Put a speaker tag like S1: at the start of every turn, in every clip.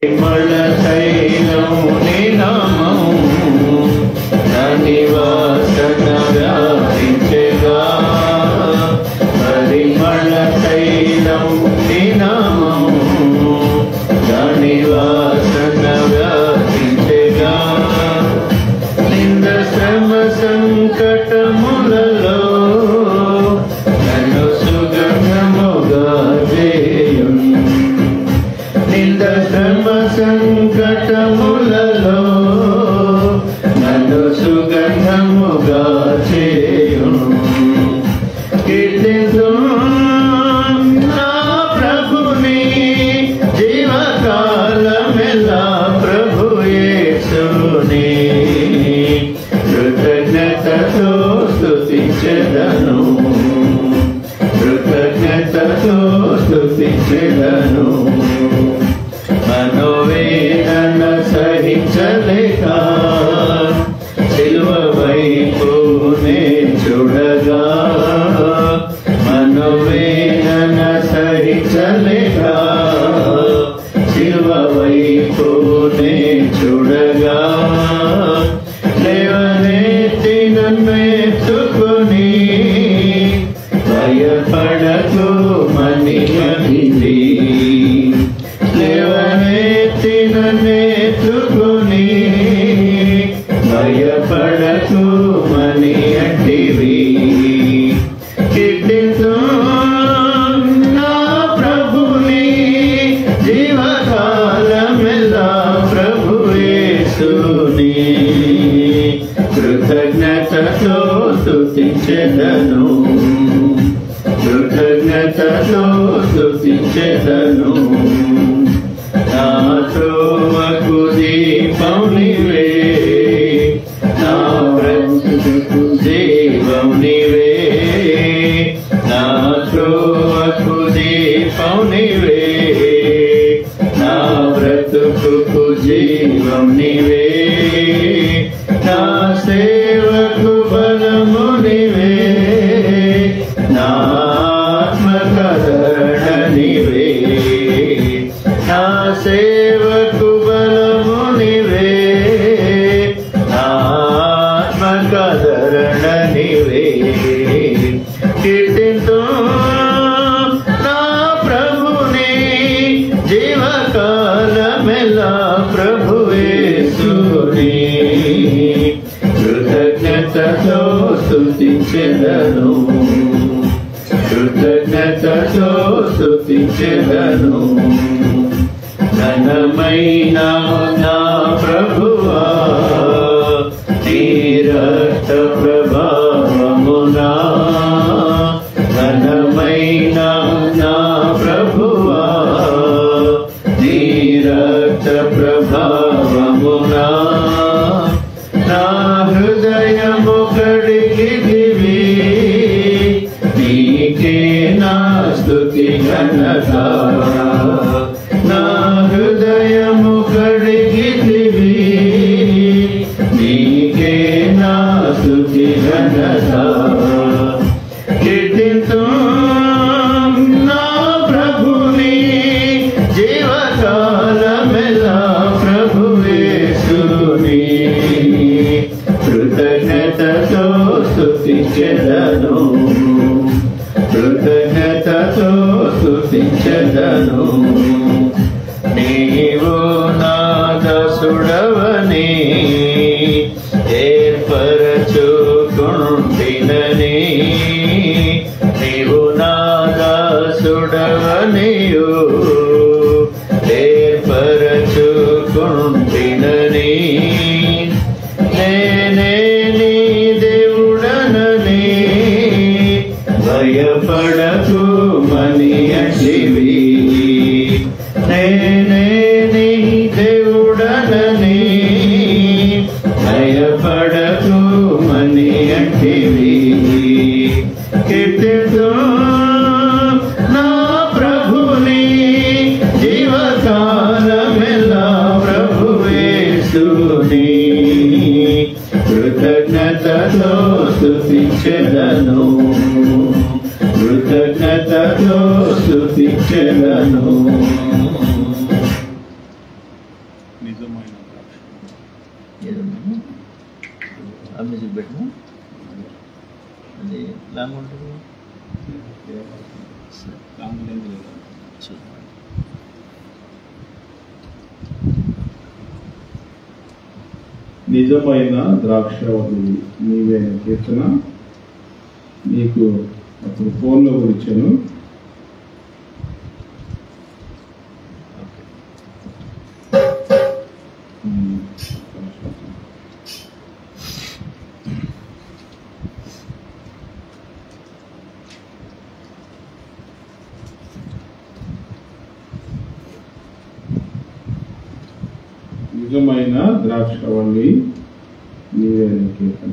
S1: పరిమళ తైలముని నామము దాని వాసన వ్యాపించెగా. పరిమళ తైలముని నామము దాని వాసన వ్యాపించెగా. నింద శ్రమ సంకటములలో నన్ను సుగంధముగా చేయును. నింద శ్రమ సంకటములలో నన్ను సుగంధముగా చేయును. కీర్తింతును నా ప్రభుని జీవకాలమెల్లా ప్రభు యేసుని. కృతజ్ఞతతో స్తుతించెదను, కృతజ్ఞతతో స్తుతించెదను. మనోవేదన సహించలేక సిలువ వైపునే చూడగా. మనోవేదన సహించలేక సిలువ వైపునే చూడగా. లేవనెత్తి నన్ను ఎత్తుకొని భయపడకు మని అనింది. లేవనెత్తి నన్ను ఎత్తుకొని భయపడకు మని అంటివి. కీర్తింతును నా ప్రభుని జీవకాలమెల్లా ప్రభు యేసుని. కృతజ్ఞతతో స్తుతించెదను, కృతజ్ఞతతో స్తుతించెదను. నా త్రోవకు దీపం నీవే, నా బ్రతుకు జీవం నీవే. నా త్రోవకు దీపం నీవే, నా బ్రతుకు జీవం నీవే. నా సేవకు బలము నీవే, నా ఆత్మకరణ నీవే. నా సేవకు బలము నీవే, నా ఆత్మకరణ నీవే. కీర్తింతును నా ప్రభుని జీవకాలమెల్లా ప్రభు యేసుని. కృతజ్ఞతతో స్తుతించెదను, కృతజ్ఞతతో స్తుతించెదను. ఘనమైన నా ప్రభువా నీ రక్త ప్రభావమునా. ఘనమైన నా ప్రభువా నీ రక్త ప్రభావమునా. నా హృదయము కడిగితివి, నీకే నా స్తుతి ఘనత. నా హృదయము కడిగితివి, నీకే నా స్తుతి ఘనత. కీర్తింతును నా ప్రభుని జీవకాలమెల్లా ప్రభు యేసుని. కృతజ్ఞతతో స్తుతించెదను, కృతజ్ఞతతో స్తుతించెదను. నీవు నా దాసుడవని ఏర్పరచుకొంటినని. నీవు నా దాసుడవనియు ఏర్పరచుకొంటినని. నేనే నీ దేవుడనని భయపడకు మని అంటివి. నేనే నీ దేవుడనని భయపడకు మని అంటివి. కీర్తింతును నా ప్రభుని జీవకాలమెల్లా ప్రభు యేసుని.
S2: నిజమైన
S3: అమ్మ చూపెట్టిన అది లాంగ్ ఉంటుంది.
S2: నిజమైన ద్రాక్షావళి నీవే కీర్తన నీకు అప్పుడు ఫోన్లో కూడా ఇచ్చాను. నిజమైన ద్రాక్షావళి నీవే కీర్తన.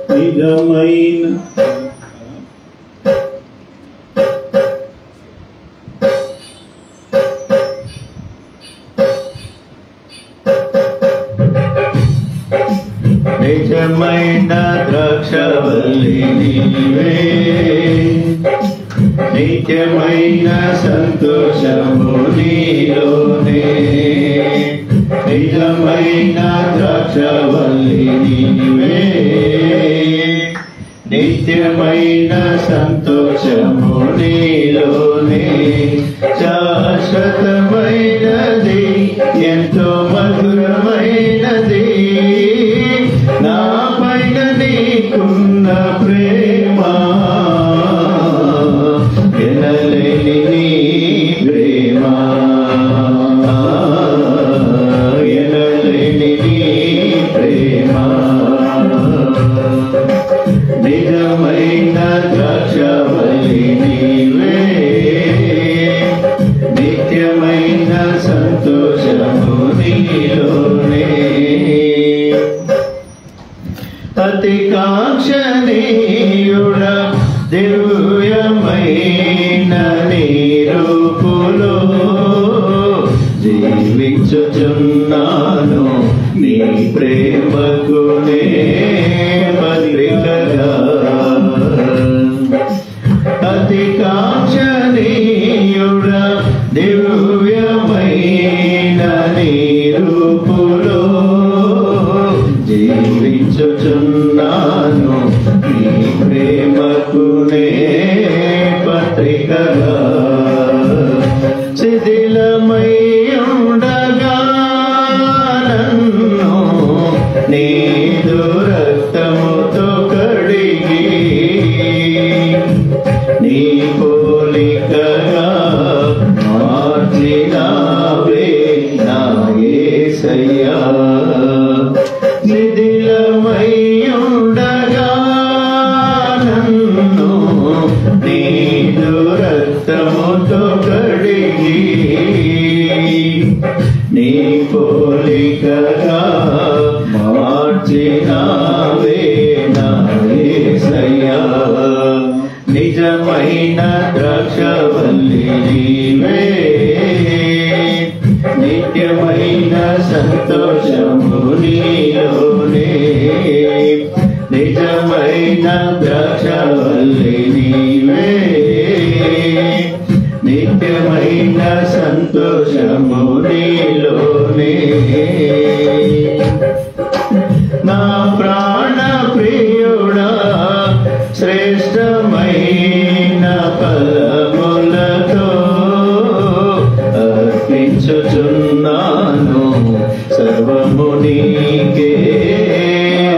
S2: నిజమైన
S1: నిజమైన ద్రాక్షావల్లి నీవే, నిత్యమైన సంతోషము నీలోనే. నిజమైన ద్రాక్షావల్లి నీవే, నిత్యమైన సంతోషము నీలోనే. శాశ్వతమైనది ఎంతో మధురమైనది నా పైన నీకున్న ప్రేమ, ఎనలేని నీ ప్రేమ, ఎనలేని నీ ప్రేమ. నిజమైన ద్రాక్షావల్లి నీవే, నిత్యమైన సంతోషము నీలోనే. అతి కాంక్షణీయుడ దివ్యమైన నీ రూపులో జీవించుచున్నాను నీ ప్రేమకు నే పత్రికగా. అతి కాంక్షణీయుడ దివ్యమైన నీ రూపులో జీవించుచున్నాను నీ ప్రేమకు నే పత్రికగా. శిథిలమై ఉండగా నన్ను నీదు రక్తముతో కడిగి నీ పోలికగా మార్చినావే నా యేసయ్యా. శిథిలమై ఉండగా నన్ను నీదు రక్తముతో కడిగి నీ పోలికగా మార్చినావే నా యేసయ్యా. నిజమైన ద్రాక్షావల్లి నీవే, నిత్యమైన సంతోషము నీలోనే. నిజమైన ద్రాక్షావల్లి నీవే, నిత్యమైన సంతోషము నీలోనే. నా ప్రాణ ప్రియుడా శ్రేష్టమైన ఫలములతో అర్పించుచున్నాను సర్వము నీకే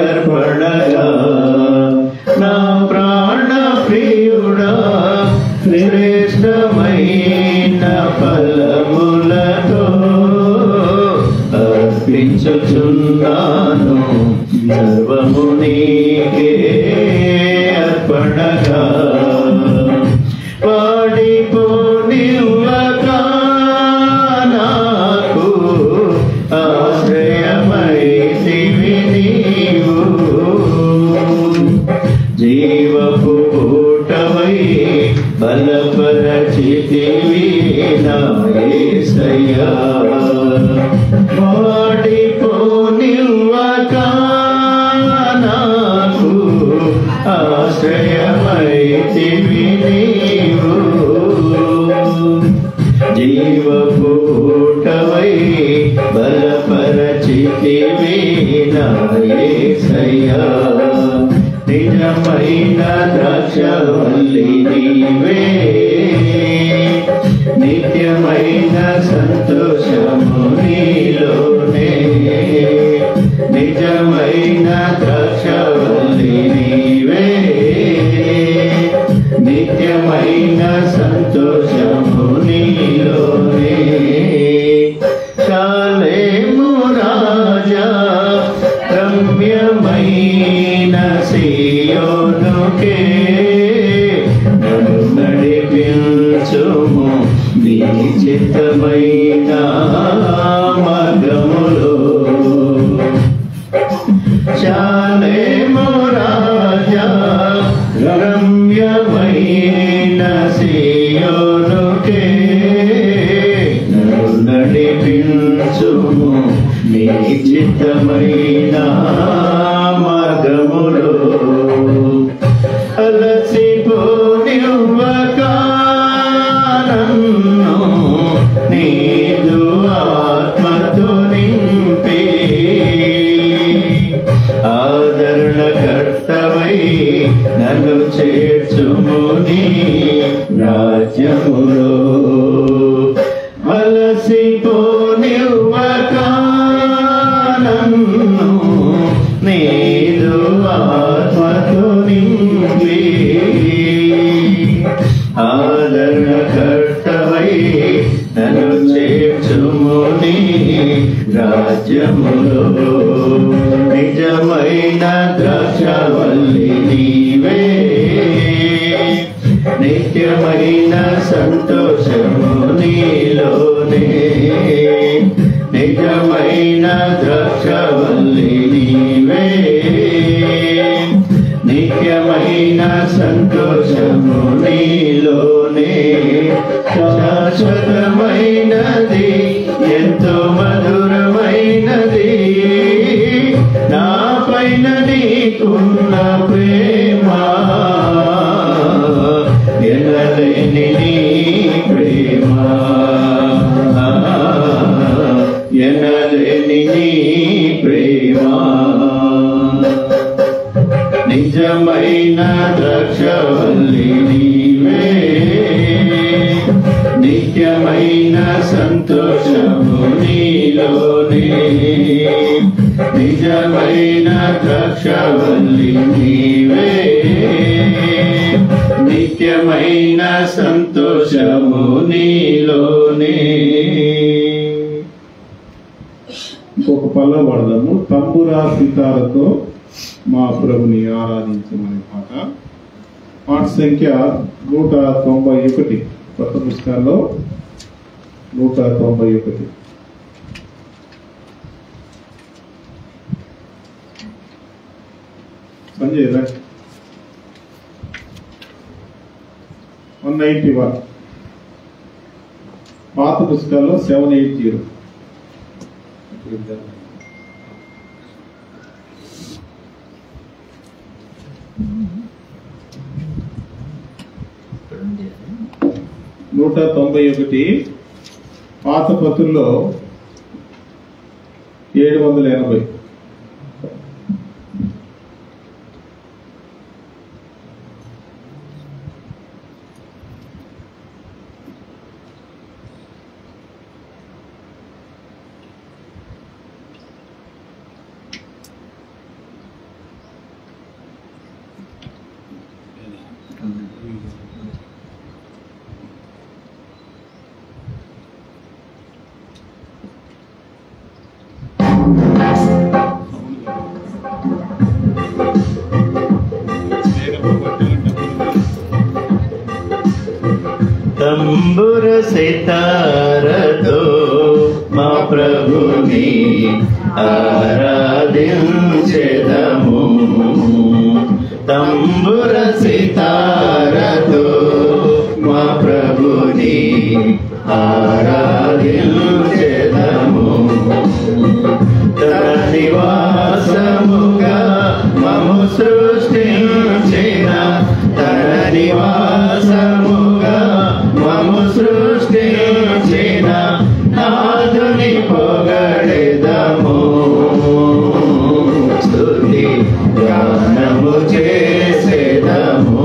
S1: అర్పణగా. నా ప్రాణ ప్రియుడా శ్రేష్టమైన ఫలములతో అర్పించుచున్నాను సర్వము నీకే అర్పణగా. వాడిపోనివ్వక నాకు ఆశ్రయమైతివి నీవు, జీవపు పూటవై బలపర బలపరచితివి నా యేసయ్యా వాడిపోనివ్వక నాకు ఆశ్రయమైతివి నీవు జీవపూటవై బలపరచితివి నా యేసయ్యా నిజమైన ద్రాక్షవల్లి నీవే నిత్యమైన సంతోషము నీలోనే నిజమైన ద్రాక్షవల్లి నీవే నిత్యమైన సంతోషము నీలోనే శాలేము రాజా రమ్యమైన సియోనుకే నన్ను నడిపించుము నీ చిత్తమైన మార్గములో శాలేము రాజా రమ్యమైన సియోనుకే నన్ను నడిపించుము నీ చిత్తమైన మార్గములో అలసిపోనివ్వక నన్ను నీదు ఆత్మతో నింపి ఆదరణకర్తవై నన్ను చేర్చుము నీ రాజ్యములో అలసిపోనివ్వక నన్ను నీదు ఆత్మతో నింపి ఆదరణకర్తవై నన్ను చేర్చుము నీ రాజ్యములో నిజమైన ద్రాక్షవల్లి నీవే నిత్యమైన సంతోషము నీలోనే నిజమైన ద్రాక్షవల్లి నీవే నిత్యమైన సంతోషము నీలోనే శాశ్వతమైనది ఎంతో మధురమైనది నా పైన నీకున్న ప్రేమ ఎనలేని నీ ప్రేమ ఎనలేని నీ ప్రేమ నిజమైన ద్రాక్షవల్లి నీవే నిత్యమైన సంతోషము నీలోనే నిజమైన ద్రాక్షవల్లి నీవే నిత్యమైన సంతోషము నీలోనే.
S2: ఇంకొక పల్ల పడదాము. తంబురా సితారతో మా ప్రభుని ఆరాధించమనే పాట. పాట సంఖ్య 191 కొత్త పుస్తకాల్లో 191. సంజయ్ 191 పాత పుస్తకాల్లో 780. నూట 91 పాత పత్రుల్లో 780.
S1: తంబుర సితారతో మా ప్రభుని ఆరాధించెదము. తంబుర సితారతో మా ప్రభుని ఆరాధించెదము. తన నివాసముగా మము సృష్టించిన, తన నివాసముగా మము సృష్టించిన నాదుని పొగడెదము. స్తుతి గానము చేసేదము,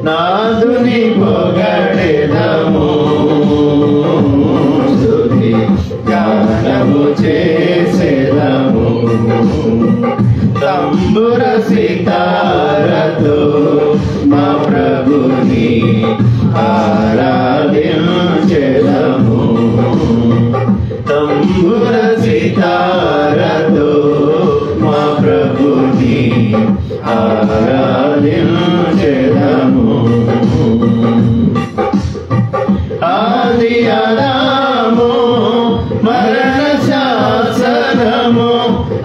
S1: నాదుని పొగడెదము. స్తుతి గానము చేసేదము. తంబుర సితారతో మా ప్రభుని ఆరాధించెదము. తంబుర సితారతో మా ప్రభుని ఆరాధించెదము. ఆది ఆదాము మరణ శాసనము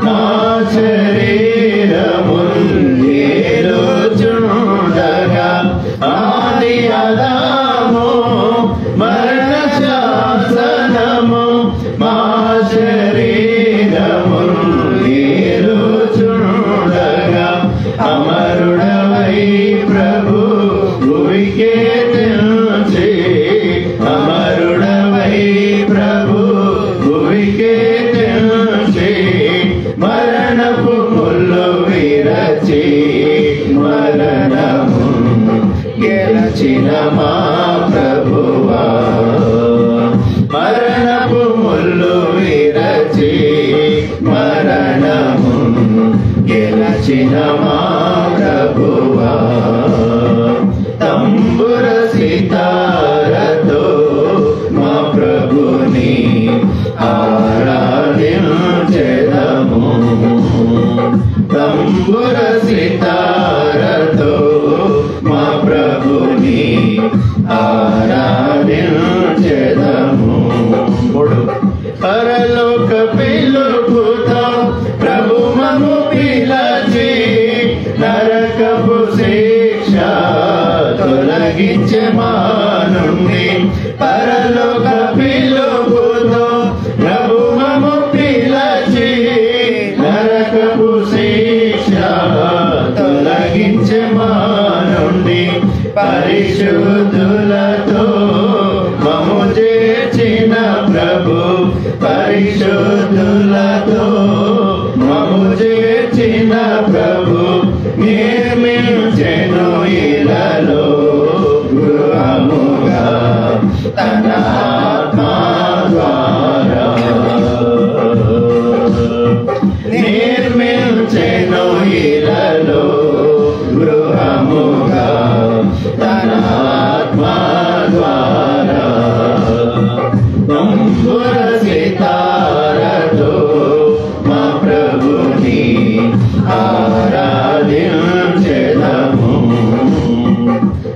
S1: మా శరీరముండగా, ఆది ఆదాము మరణ శాసనము మా శరీరముండగా, అమరుడవై ప్రభు భువికే తెంచి, అమరుడవై ప్రభు భువికే తెంచి, మరణపు ముల్లు విరచి మరణము గెలచిన మా ప్రభువా. మరణపు ముల్లు విరచి మరణము గెలచిన మా ప్రభువా. తంబుర సితారతో మా ప్రభుని ఆరాధించెదము. తంబుర సితారతో మా ప్రభుని ఆరాధించెదము. పరలోక పిలుపుతో ప్రభు మము పిలచి, నరకపు శిక్ష తొలగించే మా నుండి. పరలోక పిలుపుతో ప్రభు మము పిలచి, నరకపు శిక్ష తొలగించే మా నుండి. పరిశుద్ధులతో మము చేర్చిన ప్రభు, పరిశుద్ధులతో మము చేర్చిన ప్రభు, నిర్మించెను ఇలలో గృహముగా తన ఆత్మ ద్వారా. నిర్మించెను ఇలలో గృహముగా తన ఆత్మ ద్వారా. తంబుర సితారతో మా ప్రభుని ఆరాధించెదము.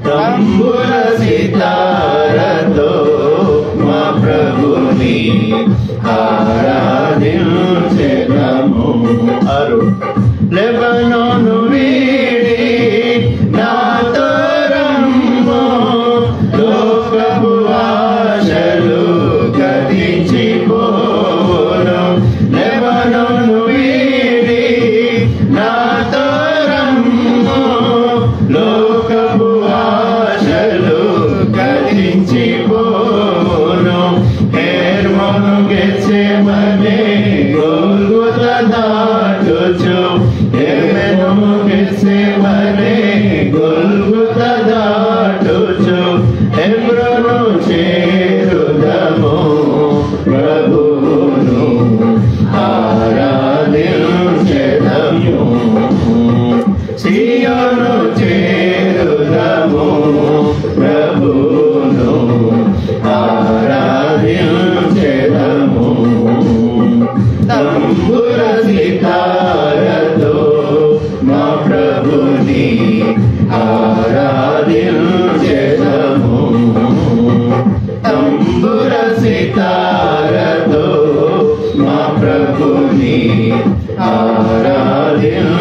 S1: తంబుర సితారతో మా ప్రభుని ఆరాధించెదము. లెబనోను వీడి నాతో రమ్ము, లోకపు ఆశలు గతించిపోవును. లెబనోను వీడి నాతో రమ్ము, లోకపు ఆశలు గతించిపోవును. హెర్మోను గెత్సేమనే గొల్గొతా దాటుచు, హెర్మోను గెత్సేమనే గొల్గొతా దాటుచు, హెబ్రోను చేరుదము ప్రభువును ఆరాధించెదము. సియోను చేరుదము ప్రభువును ఆరాధించెదము. తంబుర సితారతో మా ప్రభుని ఆరాధించెదము. తంబుర సితారతో మా ప్రభుని ఆరాధించెదము.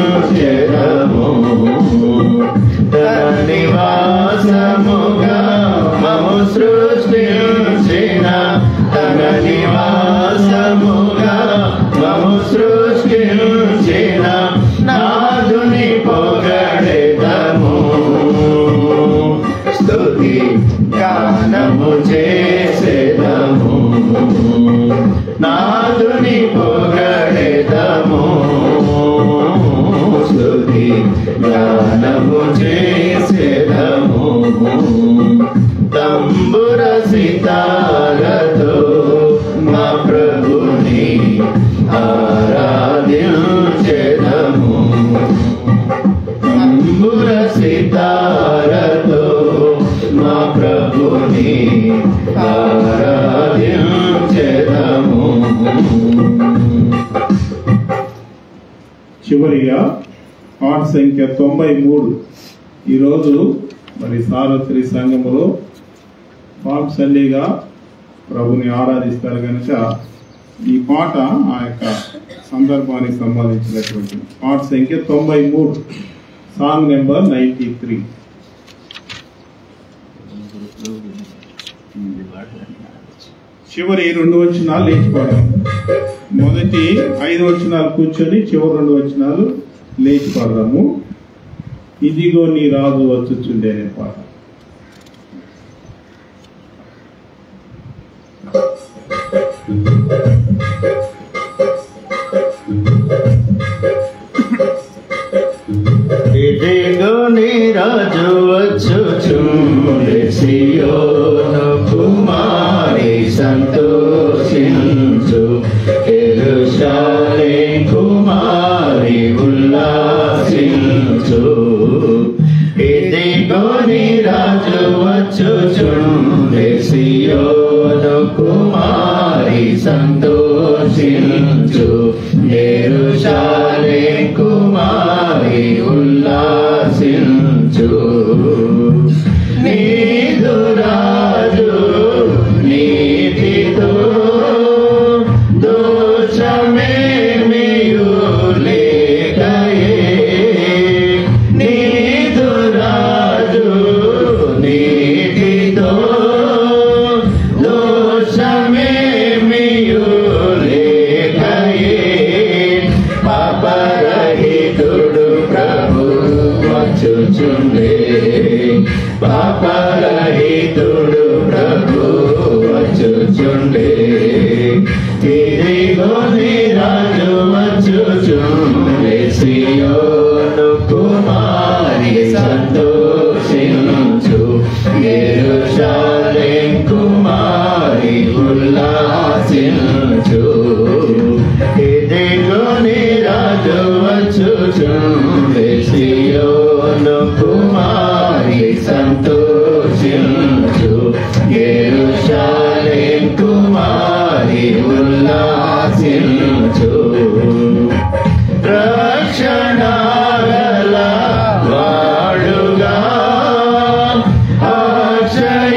S1: తన నివాసముగా గానము చేసేదము నాదుని పొగడెదము స్తుతి గానము చేసేదము తంబుర సితారతో మా ప్రభుని ఆరాధించెదము తంబుర సితారతో మా ప్రభుని ఆరాధించెదము.
S2: చివరిగా పాట సంఖ్య 93. ఈరోజు మరి సార్వత్రిక సంఘములో పాప్ సండేగా ప్రభుని ఆరాధిస్తారు కనుక ఈ పాట ఆ యొక్క సందర్భానికి సంబంధించినటువంటి పాట సంఖ్య 93, సాంగ్ నెంబర్ 93. చివరి 2 వచనాలు లేచి పాడాం. మొదటి 5 వచనాలు కూర్చొని చివరి 2 వచనాలు లేచి పాడదాము. ఇదిగో నీ రాజు వచ్చుచుండే అనే పాట.
S1: ఇదిగో నీ రాజు వచ్చుచుండే సియోను కుమారి సంతోషించు యెరూషలేము కుమారి ఉల్లాసించు ఇదిగో నీ రాజు వచ్చుచుండే సియోను కుమారి సంతోషించు యెరూషలేము కుమారి ఉల్లాసించు నీదు రాజు నీతితో దోషమేమియు లేకయే నీదు రాజు నీతితో దోషమేమియు లేకయే పాపరహితుడు ప్రభు వచ్చుచుండే పాపరహితుడు ప్రభు వచ్చుచుండే ఇదిగో నీ రాజు వచ్చుచుండే సియోను కుమారి సంతోషించు యెరూషలేము కుమారి ఉల్లాసించు ఇదిగో నీ రాజు వచ్చుచుండే సియోను కుమారి సంతోషించు యెరూషలేము కుమారి ఉల్లాసించు రక్షణ గల వాడుగా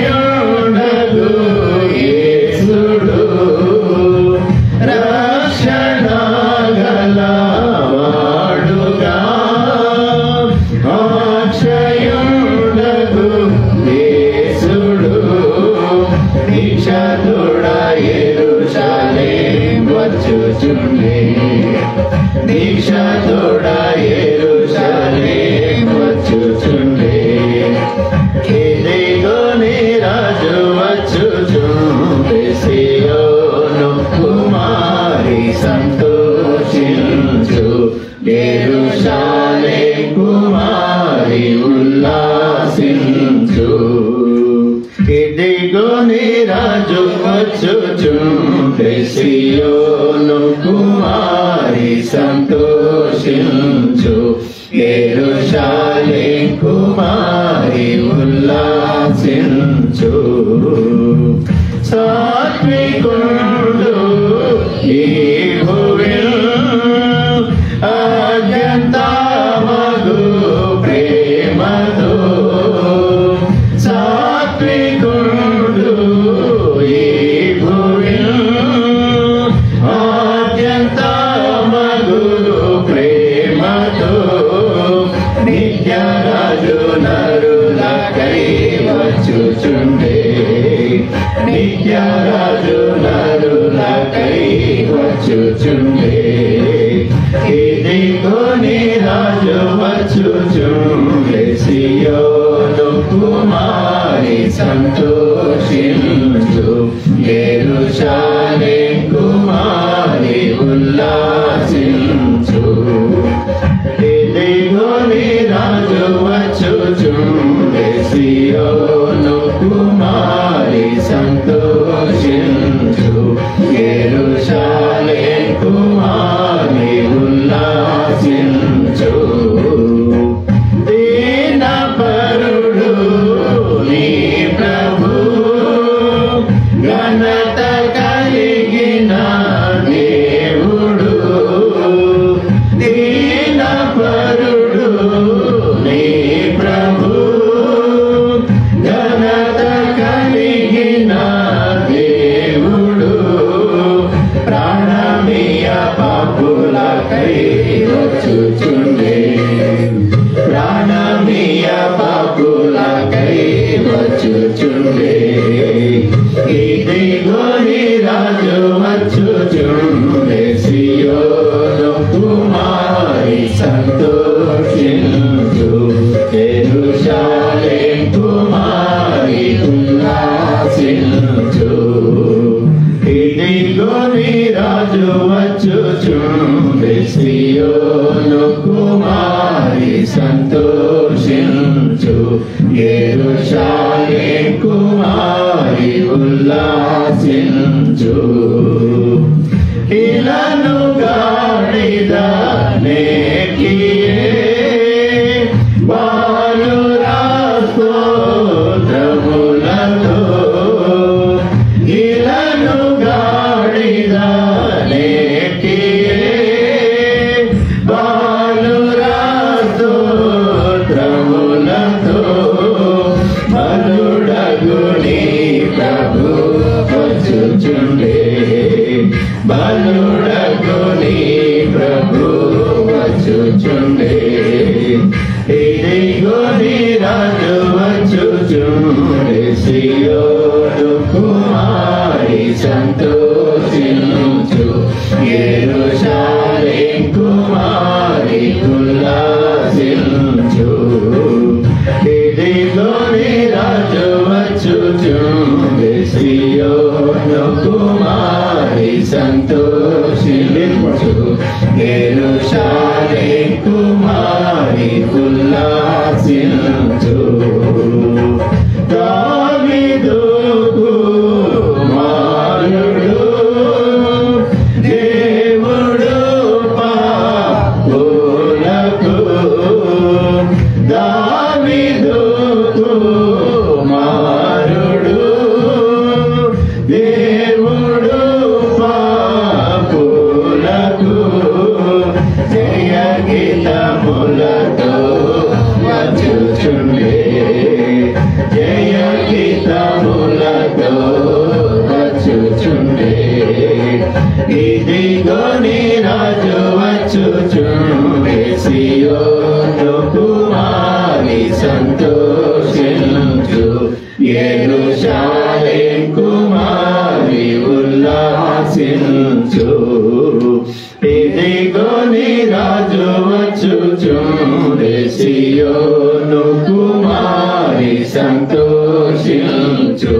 S1: అక్షయుడగు యేసుడు రక్షణ గల వాడుగా అక్షయుడగు యేసుడు దీక్షతుడా యెరూషలేము వచ్చుచుండే దీక్షతుడా యెరూషలేము వచ్చుచుండే ఇదిగో నీ రాజు వచ్చుచుండే సియోను కుమారి సంతోషించు యెరూషలేము కుమారి ఉల్లాసించు ఇదిగో నీ రాజు వచ్చుచుండే సియోను కుమారి సంతోషించు యెరూషలేము కుమారి ఉల్లాసించు సాత్వికుడు ఈ భువిల్ అత్యంతమగు ప్రేమతో సాత్వికుడు ఈ భువిల్ అత్యంతమగు ప్రేమతో నిత్యరాజు నరులకై వచ్చుచుండే నిత్యరాజు నరులకై వచ్చుచుండే ఇదిగో నీ రాజు వచ్చుచుండే సియోను కుమారి సంతోషించు యెరూషలేం కుమారి ఉల్లాసించు ఇదిగో నీ రాజు వచ్చుచుండే సియోను కుమారి సంతోషించు యెరూషలేం కుమారి ఉల్లాసించు దీనపరుడు నీ ప్రభు ఘనత కలిగిన దేవుడు దీనపరుడు నీ ప్రభు ఘనత కలిగిన దేవుడు ప్రాణమీయ పాపులకై వచ్చుచుండే ప్రాణమీయ పాపులకై వచ్చుచుండే ఇదిగో నీ రాజు వచ్చుచుండే సియోను కుమారి సంతోషించు యెరూషలేం కుమారి ఉల్లాసించు ఇదిగో నీ రాజు వచ్చుచుండే సియోను కుమారి సంతోషించు యెరూషలేం కుమారి ఉల్లాసించు ఇలను గాడిద నేకియే బాలురా స్తోత్రములతో ఇలను గాడిద నేకియే బాలురా స్తోత్రములతో బలుడగుని ప్రభు వచ్చుచుండే బలుడగుని ప్రభు వచ్చుచుండే ఇదిగో నీ రాజు వచ్చుచుండే సియోను కుమారి సంతోషించు యెరూషలేం కుమారి ఉల్లాసించు ఇదిగో నీ రాజు వచ్చుచుండే సియోను కుమారి సంతోషించు యెరూషలేం కుమారి ఉల్లాసించు దావీదు కుమారుడు దేవుడు పాపులకు దావీదు కుమారుడు దేవుడు పాపులకు జయ గీతములతో వచ్చుచుండే జయ గీతములతో వచ్చుచుండే ఇదిగో నీ రాజు వచ్చుచుండే సియోను కుమారి సంతోషించు యెరూషలేం కుమారి ఉల్లాసించు ఇదిగో నీ రాజు వచ్చుచుండే సియోను కుమారి సంతోషించు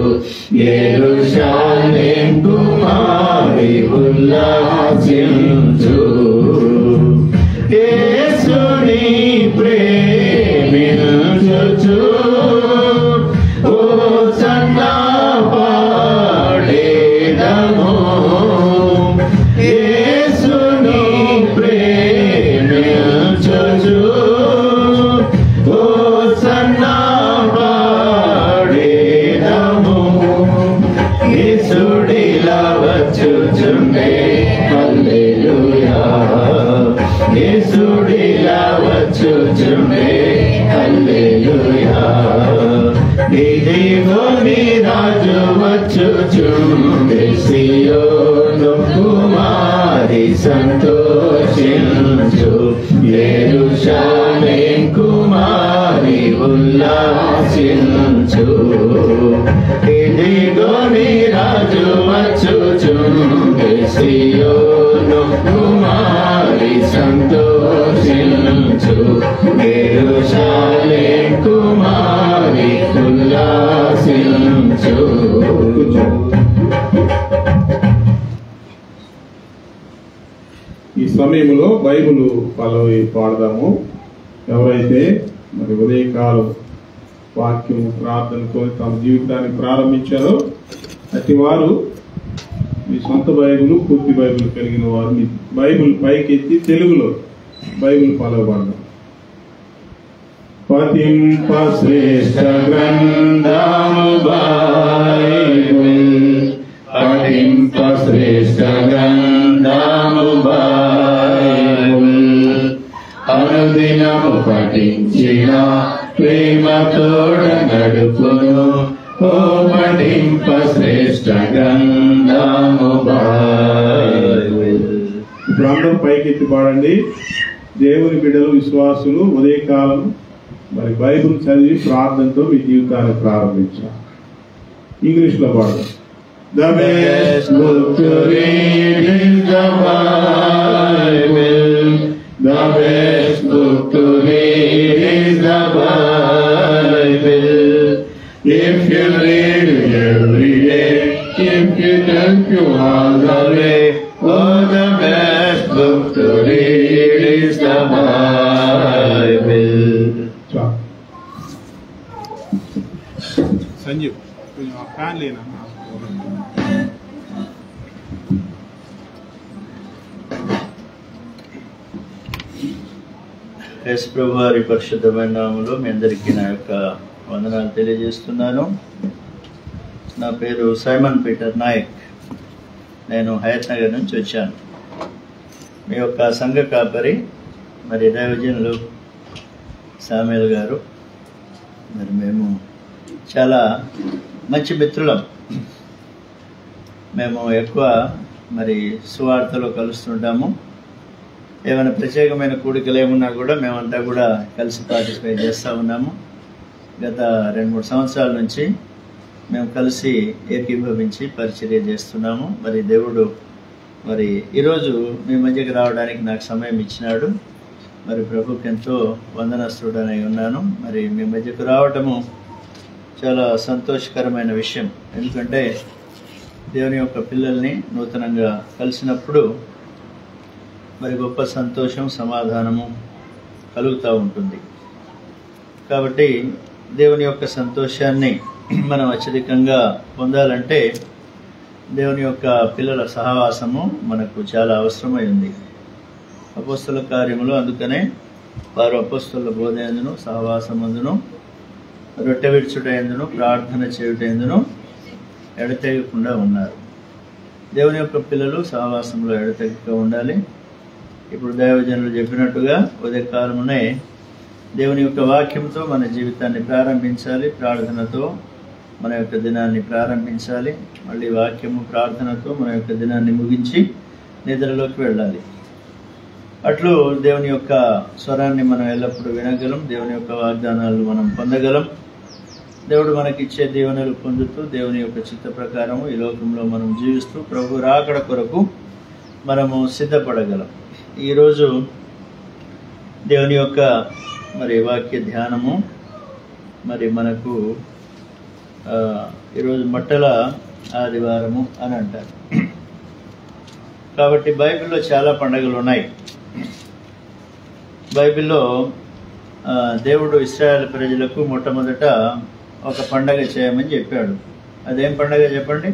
S1: యెరూషలేం కుమారి ఉల్లాసించు యేసుని ప్రేమించుచు ఓ సన్నా పాడేదము యేసుని ప్రేమించుచు ఓ సన్నా పాడేదము యేసుడిలా వచ్చుచుండే హల్లెలూయా యేసుడిలా వచ్చుచుండే హల్లెలూయా ఇదిగో నీ రాజు వచ్చుచుండే సియోను కుమారి సంతోషించు యెరూషలేం కుమారి ఉల్లాసించు ఇదిగో నీ రాజు వచ్చుచుండే సియోను కుమారి సంతోషించు యెరూషలేం కుమారి ఉల్లాసించు వచ్చు.
S2: ఈ సమయంలో బైబిల్ పల్లవి పాడదాము. ఎవరైతే మరి ఉదయకాలం వాక్యం ప్రార్థనతో తమ జీవితాన్ని ప్రారంభించారో అతి వారు మీ సొంత బైబిల్, పూర్తి బైబిల్ కలిగిన వారు మీ బైబిల్ పైకెత్తి తెలుగులో బైబిల్ పల్లవి పాడదాం. పతింప శ్రేష్ఠ
S1: గ్రంథము బైబిల్, పఠింప శ్రేష్ఠ గ్రంథము బైబిల్, అనుదినము పఠించిన ప్రేమతోడ నడుపును. ఓ పఠింప శ్రేష్ఠ గ్రంథము బైబిల్.
S2: ఇప్పుడు అందరూ పైకెత్తి పాడండి. దేవుని బిడ్డలు, విశ్వాసులు ఉదయకాలం మరి బైబిల్ చదివి ప్రార్థనతో మీ జీవితాన్ని ప్రారంభించారు. ఇంగ్లీష్ లో పాడదాం. The best book to read is the Bible.
S1: The best book to read is the Bible. If you read it every day, if you help you all the way, oh, the best book to read is the Bible.
S2: Sanjeev కొంచెం fan లేనా?
S3: యేసు ప్రభు వారి పరిశుద్ధమైన నామములో మీ అందరికీ నా యొక్క వందనాలు తెలియజేస్తున్నాను. నా పేరు సైమన్ పీటర్ నాయక్. నేను హయత్ నగర్ నుంచి వచ్చాను. మీ యొక్క సంఘ కాపరి మరి దైవజనులు సామ్యుల్ గారు, మరి మేము చాలా మంచి మిత్రులం. మేము ఎక్కువ మరి సువార్తలో కలుస్తుంటాము. ఏమైనా ప్రత్యేకమైన కూడికలు ఏమున్నా కూడా మేమంతా కూడా కలిసి పార్టిసిపేట్ చేస్తూ ఉన్నాము. గత 2-3 సంవత్సరాల నుంచి మేము కలిసి ఏకీభవించి పరిచర్య చేస్తున్నాము. మరి దేవుడు మరి ఈరోజు మీ మధ్యకి రావడానికి నాకు సమయం ఇచ్చినాడు. మరి ప్రభుకి ఎంతో వందనస్తుడనై ఉన్నాను. మరి మీ మధ్యకు రావటము చాలా సంతోషకరమైన విషయం. ఎందుకంటే దేవుని యొక్క పిల్లల్ని నూతనంగా కలిసినప్పుడు మరి గొప్ప సంతోషం, సమాధానము కలుగుతూ ఉంటుంది. కాబట్టి దేవుని యొక్క సంతోషాన్ని మనం అత్యధికంగా పొందాలంటే దేవుని యొక్క పిల్లల సహవాసము మనకు చాలా అవసరమై ఉంది. అపోస్తల కార్యములు అందుకనే వారు అపోస్తల బోధయందును, సహవాసమందును, రొట్టె విడుచుటయందును, ప్రార్థన చేయుటయందును ఎడతెగకుండా ఉన్నారు. దేవుని యొక్క పిల్లలు సహవాసంలో ఎడతెగక ఉండాలి. ఇప్పుడు దైవజనులు చెప్పినట్టుగా ఉదయకాలమునే దేవుని యొక్క వాక్యంతో మన జీవితాన్ని ప్రారంభించాలి. ప్రార్థనతో మన యొక్క దినాన్ని ప్రారంభించాలి. మళ్ళీ వాక్యము, ప్రార్థనతో మన యొక్క దినాన్ని ముగించి నిద్రలోకి వెళ్ళాలి. అట్లు దేవుని యొక్క స్వరాన్ని మనం ఎల్లప్పుడూ వినగలం. దేవుని యొక్క వాగ్దానాలు మనం పొందగలం. దేవుడు మనకిచ్చే దీవెనలు పొందుతూ దేవుని యొక్క చిత్త ప్రకారము ఈ లోకంలో మనం జీవిస్తూ ప్రభు రాకడ కొరకు మనము సిద్ధపడగలం. ఈరోజు దేవుని యొక్క మరి వాక్య ధ్యానము మరి మనకు ఈరోజు మట్టల ఆదివారము అని అంటారు. కాబట్టి బైబిల్లో చాలా పండుగలు ఉన్నాయి. బైబిల్లో దేవుడు ఇశ్రాయేలు ప్రజలకు మొట్టమొదట ఒక పండగ చేయమని చెప్పాడు. అదేం పండగ చెప్పండి?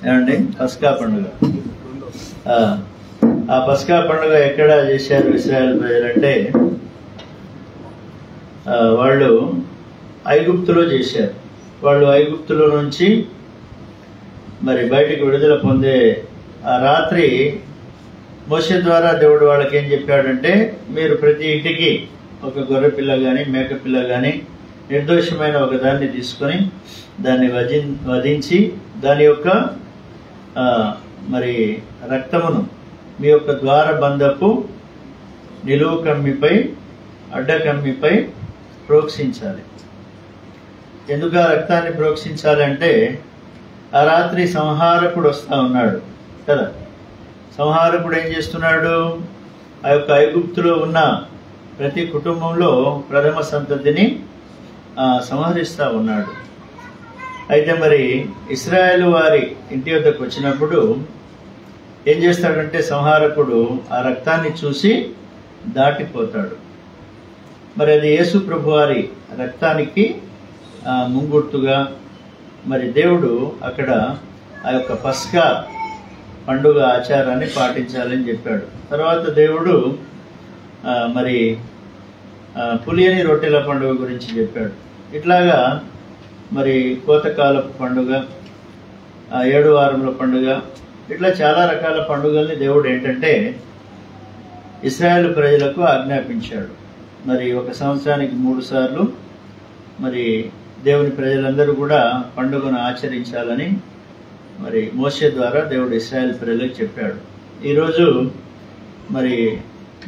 S3: ఏమండి? పస్కా పండుగ. ఆ పస్కా పండుగ ఎక్కడ చేశారు ఇశ్రాయేలు ప్రజలంటే వాళ్ళు ఐగుప్తులో చేశారు. వాళ్ళు ఐగుప్తులో నుంచి మరి బయటికి విడుదల పొందే ఆ రాత్రి మోషే ద్వారా దేవుడు వాళ్ళకి ఏం చెప్పాడంటే, మీరు ప్రతి ఇంటికి ఒక గొర్రె పిల్ల కానీ మేక పిల్ల కానీ నిర్దోషమైన ఒక దాన్ని తీసుకొని దాన్ని వధించి దాని యొక్క మరి రక్తమును మీ యొక్క ద్వారబంధపు నిలువు కమ్మిపై, అడ్డ కమ్మిపై ప్రోక్షించాలి. ఎందుకు ఆ రక్తాన్ని ప్రోక్షించాలి అంటే ఆ రాత్రి సంహారకుడు వస్తా ఉన్నాడు కదా. సంహారకుడు ఏం చేస్తున్నాడు? ఆ యొక్క ఐగుప్తులో ఉన్న ప్రతి కుటుంబంలో ప్రథమ సంతతిని సంహరిస్తూ ఉన్నాడు. అయితే మరి ఇశ్రాయేలు వారి ఇంటి వద్దకు వచ్చినప్పుడు ఏం చేస్తాడంటే సంహారకుడు ఆ రక్తాన్ని చూసి దాటిపోతాడు. మరి అది యేసు ప్రభు వారి రక్తానికి ముంగుర్తుగా మరి దేవుడు అక్కడ ఆ యొక్క పస్కా పండుగ ఆచారాన్ని పాటించాలని చెప్పాడు. తర్వాత దేవుడు మరి పులియని రొట్టెల పండుగ గురించి చెప్పాడు. ఇట్లాగా మరి కోతకాలపు పండుగ, 7 వారముల పండుగ, ఇట్లా చాలా రకాల పండుగల్ని దేవుడు ఏంటంటే ఇశ్రాయేలు ప్రజలకు ఆజ్ఞాపించాడు. మరి ఒక సంవత్సరానికి 3 సార్లు మరి దేవుని ప్రజలందరూ కూడా పండుగను ఆచరించాలని మరి మోషే ద్వారా దేవుడు ఇశ్రాయేలు ప్రజలకు చెప్పాడు. ఈరోజు మరి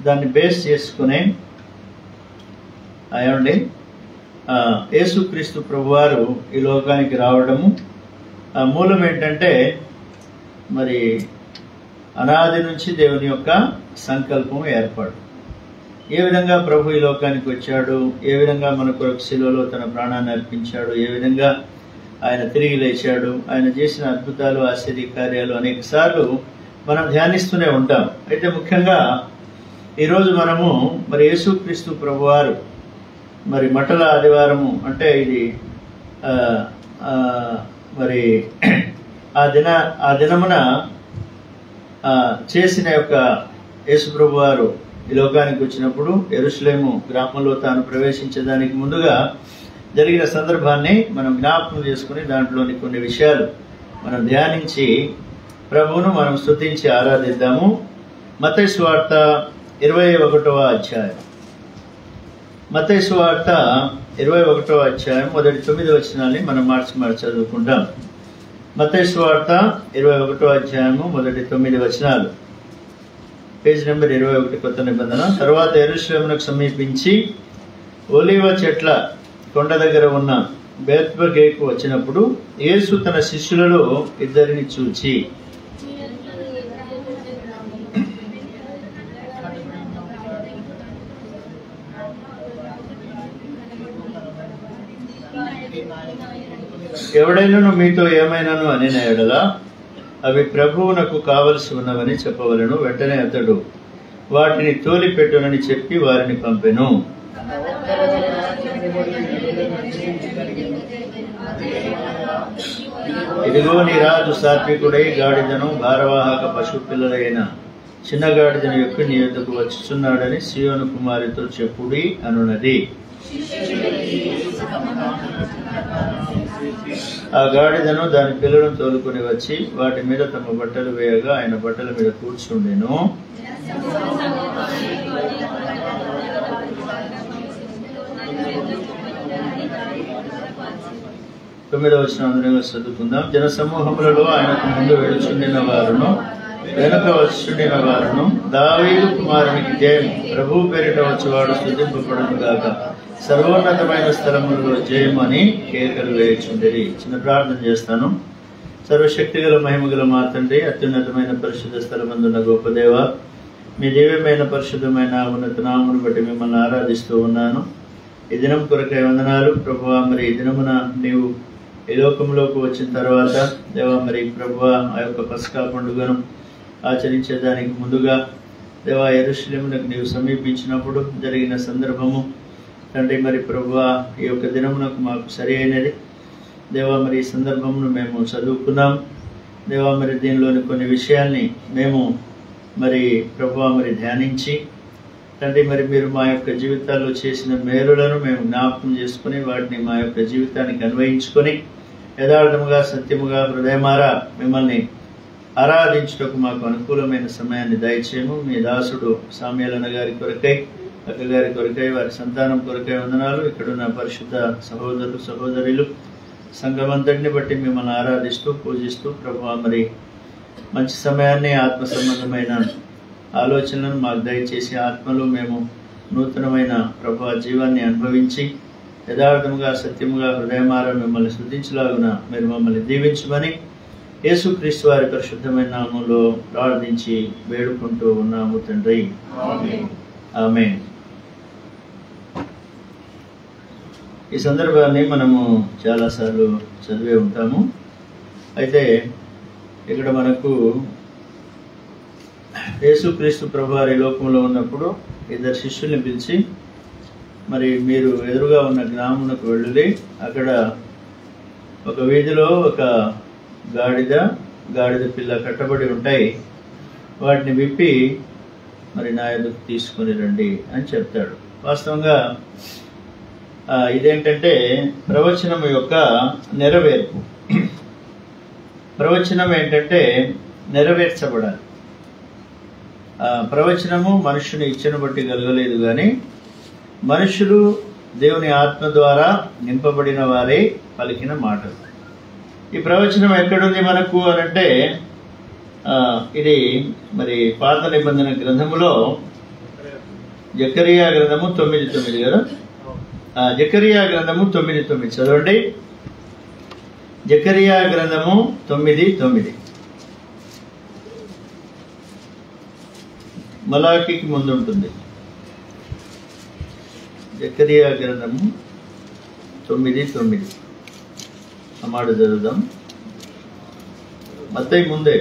S3: దాన్ని బేస్ చేసుకునే ఏమండి యేసుక్రీస్తు ప్రభువారు ఈ లోకానికి రావడము మూలం ఏంటంటే మరి అనాది నుంచి దేవుని యొక్క సంకల్పం ఏర్పాటు. ఏ విధంగా ప్రభు ఈ లోకానికి వచ్చాడు, ఏ విధంగా మన కొరకు శిలువలో తన ప్రాణాన్ని అర్పించాడు, ఏ విధంగా ఆయన తిరిగి లేచాడు, ఆయన చేసిన అద్భుతాలు, ఆశ్చర్య కార్యాలు అనేక సార్లు మనం ధ్యానిస్తూనే ఉంటాం. అయితే ముఖ్యంగా ఈరోజు మనము మరి యేసుక్రీస్తు ప్రభువారు మరి మట్టల ఆదివారము అంటే ఇది మరి ఆ దినమున చేసిన యొక్క యేసు ప్రభువారు ఈ లోకానికి వచ్చినప్పుడు యెరూషలేము గ్రామంలో తాను ప్రవేశించడానికి ముందుగా జరిగిన సందర్భాన్ని మనం జ్ఞాపకం చేసుకుని దాంట్లోని కొన్ని విషయాలు మనం ధ్యానించి ప్రభువును మనం స్తుతించి ఆరాధిద్దాము. మత్తయి సువార్త 21వ అధ్యాయం. మత్తయి సువార్త 21వ అధ్యాయం మొదటి 9 వచనాల్ని మనం మార్చి చదువుకుంటాం. మత్తయి సువార్త 21వ అధ్యాయము మొదటి 9 వచనాలు, పేజ్ నెంబర్ 21 కొత్త నిబంధన. తర్వాత యెరూషలేమునకు సమీపించి ఒలీవ చెట్ల కొండ దగ్గర ఉన్న బేత్ఫగేకు వచ్చినప్పుడు యేసు తన శిష్యులలో 2 చూచి ఎవడైనాను మీతో ఏమైనాను అని ఎడల అవి ప్రభువునకు కావలసి ఉన్నవని చెప్పవలను. వెంటనే అతడు వాటిని తోలిపెట్టునని చెప్పి వారిని పంపెను. ఇదిగో నీ రాజు సాత్వికుడై గాడిదను భారవాహక పశు పిల్లలైన చిన్న గాడిదను యొక్క నీ యొద్దకు వచ్చుచున్నాడని సియోను కుమారితో చెప్పుడి అనున్నది. ఆ గాడిదను దాని పిల్లలను తోలుకొని వచ్చి వాటి మీద తమ బట్టలు వేయగా ఆయన బట్టల మీద కూర్చుండెను. తొమ్మిదవ వచనం చదువుకుందాం. జనసమూహములలో ఆయనకు ముందు వెడుచుండిన వారును వెనుక వచ్చుండిన వారును దావీదు కుమారునికి జయం, ప్రభు పేరిట వచ్చేవాడు స్తుతింపబడును గాక, సర్వోన్నతమైన స్థలములలో జయమని కేకలు వేయుచుండిరి. చిన్న ప్రార్థన చేస్తాను. సర్వశక్తి గల మహిమగల మా తండ్రి, అత్యున్నతమైన పరిశుద్ధ స్థలమందున్న గొప్ప దేవ, మీ దివ్యమైన పరిశుద్ధమైన ఉన్నత నామమును బట్టి మిమ్మల్ని ఆరాధిస్తూ ఉన్నాను. ఈ దినం కొరకై వందనాలు ప్రభువా. మరి ఈ దినమున నీవు ఈ లోకంలోకి వచ్చిన తర్వాత దేవా మరి ప్రభువా ఆ యొక్క పస్కా పండుగను ఆచరించేదానికి ముందుగా దేవా యెరూషలేమునకు నీవు సమీపించినప్పుడు జరిగిన సందర్భము తండ్రి మరి ప్రభువా ఈ యొక్క దినమునకు మాకు సరి అయినది దేవా. మరి ఈ సందర్భమును మేము చదువుకున్నాం దేవా. మరి దీనిలోని కొన్ని విషయాల్ని మేము మరి ప్రభువా మరి ధ్యానించి తండ్రి మరి మీరు మా యొక్క జీవితాల్లో చేసిన మేలులను మేము జ్ఞాపకం చేసుకుని వాటిని మా యొక్క జీవితానికి అన్వయించుకొని యథార్థముగా సత్యముగా హృదయమారా మిమ్మల్ని ఆరాధించుటకు మాకు అనుకూలమైన సమయాన్ని దయచేయము. మీ దాసుడు సామ్యాలన్న గారి కొరకై, అక్క గారి కొరకై, వారి సంతానం కొరకై వందనాలు. ఇక్కడున్న పరిశుద్ధ సహోదరులు సహోదరులు సంఘమంతటిని బట్టి మిమ్మల్ని ఆరాధిస్తూ పూజిస్తూ ప్రభువా మరి మంచి సమయాన్ని ఆత్మ సంబంధమైన ఆలోచనలను మాకు దయచేసి ఆత్మలో మేము నూతనమైన ప్రభువా జీవాన్ని అనుభవించి యథార్థముగా సత్యముగా హృదయమారా మిమ్మల్ని స్తుతించలాగున మీరు మమ్మల్ని దీవించమని యేసుక్రీస్తు వారి పరిశుద్ధమైన నామములో ప్రార్థించి వేడుకుంటూ ఉన్నాము తండ్రి, ఆమేన్. ఈ సందర్భాన్ని మనము చాలాసార్లు చదివే ఉంటాము. అయితే ఇక్కడ మనకు యేసుక్రీస్తు ప్రభువారి లోకంలో ఉన్నప్పుడు ఇద్దరు శిష్యుల్ని పిలిచి, మరి మీరు ఎదురుగా ఉన్న గ్రామమునకు వెళ్ళి అక్కడ ఒక వీధిలో ఒక గాడిద పిల్ల కట్టబడి ఉంటాయి, వాటిని విప్పి మరి నా ఎదుకు తీసుకొని రండి అని చెప్తాడు. వాస్తవంగా ఇదేంటంటే ప్రవచనం యొక్క నెరవేర్పు. ప్రవచనం ఏంటంటే నెరవేర్చబడాలి. ప్రవచనము మనుషుని ఇచ్చను బట్టి కలగలేదు, కానీ మనుషులు దేవుని ఆత్మ ద్వారా నింపబడిన వారే పలికిన మాటలు. ఈ ప్రవచనం ఎక్కడుంది మనకు అనంటే ఇది మరి పాత నిబంధన గ్రంథములో జకరియా గ్రంథము 9:9 కదా. జకరియా గ్రంథము 9:9 చదవండి. జకరియా గ్రంథము 9:9 మలాకీకి ముందు ఉంటుంది. జకరియా గ్రంథము 9:9 ఆ మాట చదువుదాం. మత్తయి ముందే.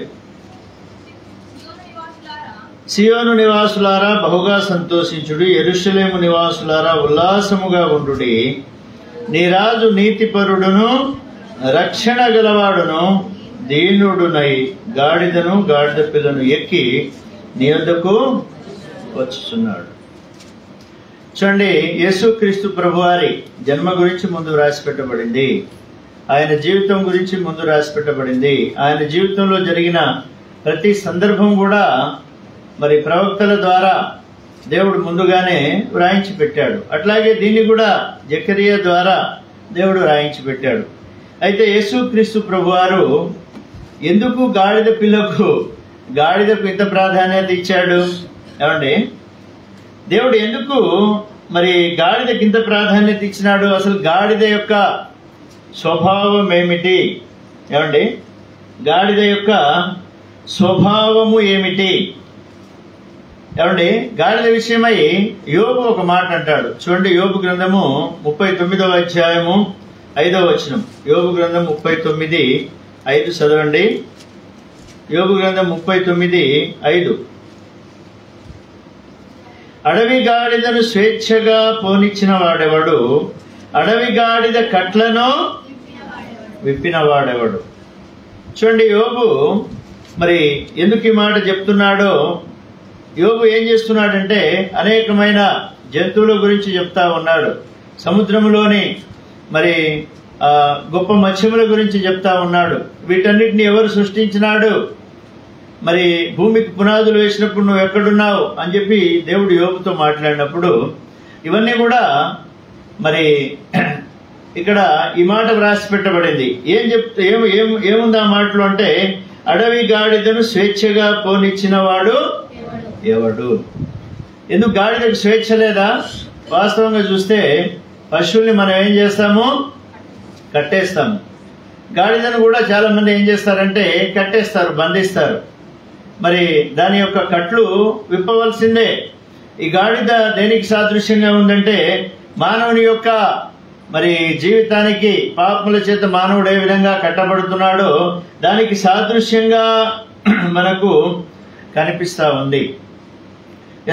S3: సియోను నివాసులారా బహుగా సంతోషించుడి, యెరూషలేము నివాసులారా ఉల్లాసముగా ఉండుడి. నీ రాజు నీతిపరుడును రక్షణ గలవాడును దీనుడునై గాడిద పిల్లను ఎక్కి నీ వద్దకు వచ్చుచున్నాడు. చూడండి, యేసుక్రీస్తు ప్రభువారి జన్మ గురించి ముందు రాసి పెట్టబడింది. ఆయన జీవితం గురించి ముందు రాసి పెట్టబడింది. ఆయన జీవితంలో జరిగిన ప్రతి సందర్భం కూడా మరి ప్రవక్తల ద్వారా దేవుడు ముందుగానే వ్రాయించి పెట్టాడు. అట్లాగే దీన్ని కూడా జకరియా ద్వారా దేవుడు వ్రాయించి పెట్టాడు. అయితే యేసుక్రీస్తు ప్రభువారు ఎందుకు గాడిదకు ఇంత ప్రాధాన్యత ఇచ్చాడు? ఏమండి, దేవుడు ఎందుకు మరి గాడిదకి ఇంత ప్రాధాన్యత ఇచ్చినాడు? అసలు గాడిద యొక్క స్వభావం ఏమిటి? ఏమండి, గాడిద యొక్క స్వభావము ఏమిటి? ఏమండి, గాడిద విషయమై యోబు ఒక మాట అంటాడు. చూడండి, యోబు గ్రంథము 39వ అధ్యాయము 5వ వచనం. యోబు గ్రంథం 39:5 చదవండి. యోబు గ్రంథం 39:5. అడవి గాడిదను స్వేచ్ఛగా పోనిచ్చిన వాడెవడు? అడవి గాడిద కట్లను విప్పిన వాడెవడు? చూడండి, యోబు మరి ఎందుకు ఈ మాట చెప్తున్నాడో, యోబు ఏం చేస్తున్నాడంటే అనేకమైన జంతువుల గురించి చెప్తా ఉన్నాడు. సముద్రంలోని మరి గొప్ప మత్స్యముల గురించి చెప్తా ఉన్నాడు. వీటన్నిటిని ఎవరు సృష్టించినాడు? మరి భూమికి పునాదులు వేసినప్పుడు నువ్వు ఎక్కడున్నావు అని చెప్పి దేవుడు యోబుతో మాట్లాడినప్పుడు ఇవన్నీ కూడా మరి ఇక్కడ ఈ మాట వ్రాసి పెట్టబడింది. ఏముంది ఆ మాటలు అంటే, అడవి గాడిదను స్వేచ్ఛగా పోనిచ్చిన వాడు ఎవడు? ఎందుకు గాడిదకు స్వేచ్ఛ లేదా? వాస్తవంగా చూస్తే పశువుల్ని మనం ఏం చేస్తాము? కట్టేస్తాము. గాడిదను కూడా చాలా మంది ఏం చేస్తారంటే కట్టేస్తారు, బంధిస్తారు. మరి దాని యొక్క కట్లు విప్పవలసిందే. ఈ గాడిద దేనికి సాదృశ్యంగా ఉందంటే, మానవుని యొక్క మరి జీవితానికి పాపముల చేత మానవుడు ఏ విధంగా కట్టబడుతున్నాడో దానికి సాదృశ్యంగా మనకు కనిపిస్తా ఉంది.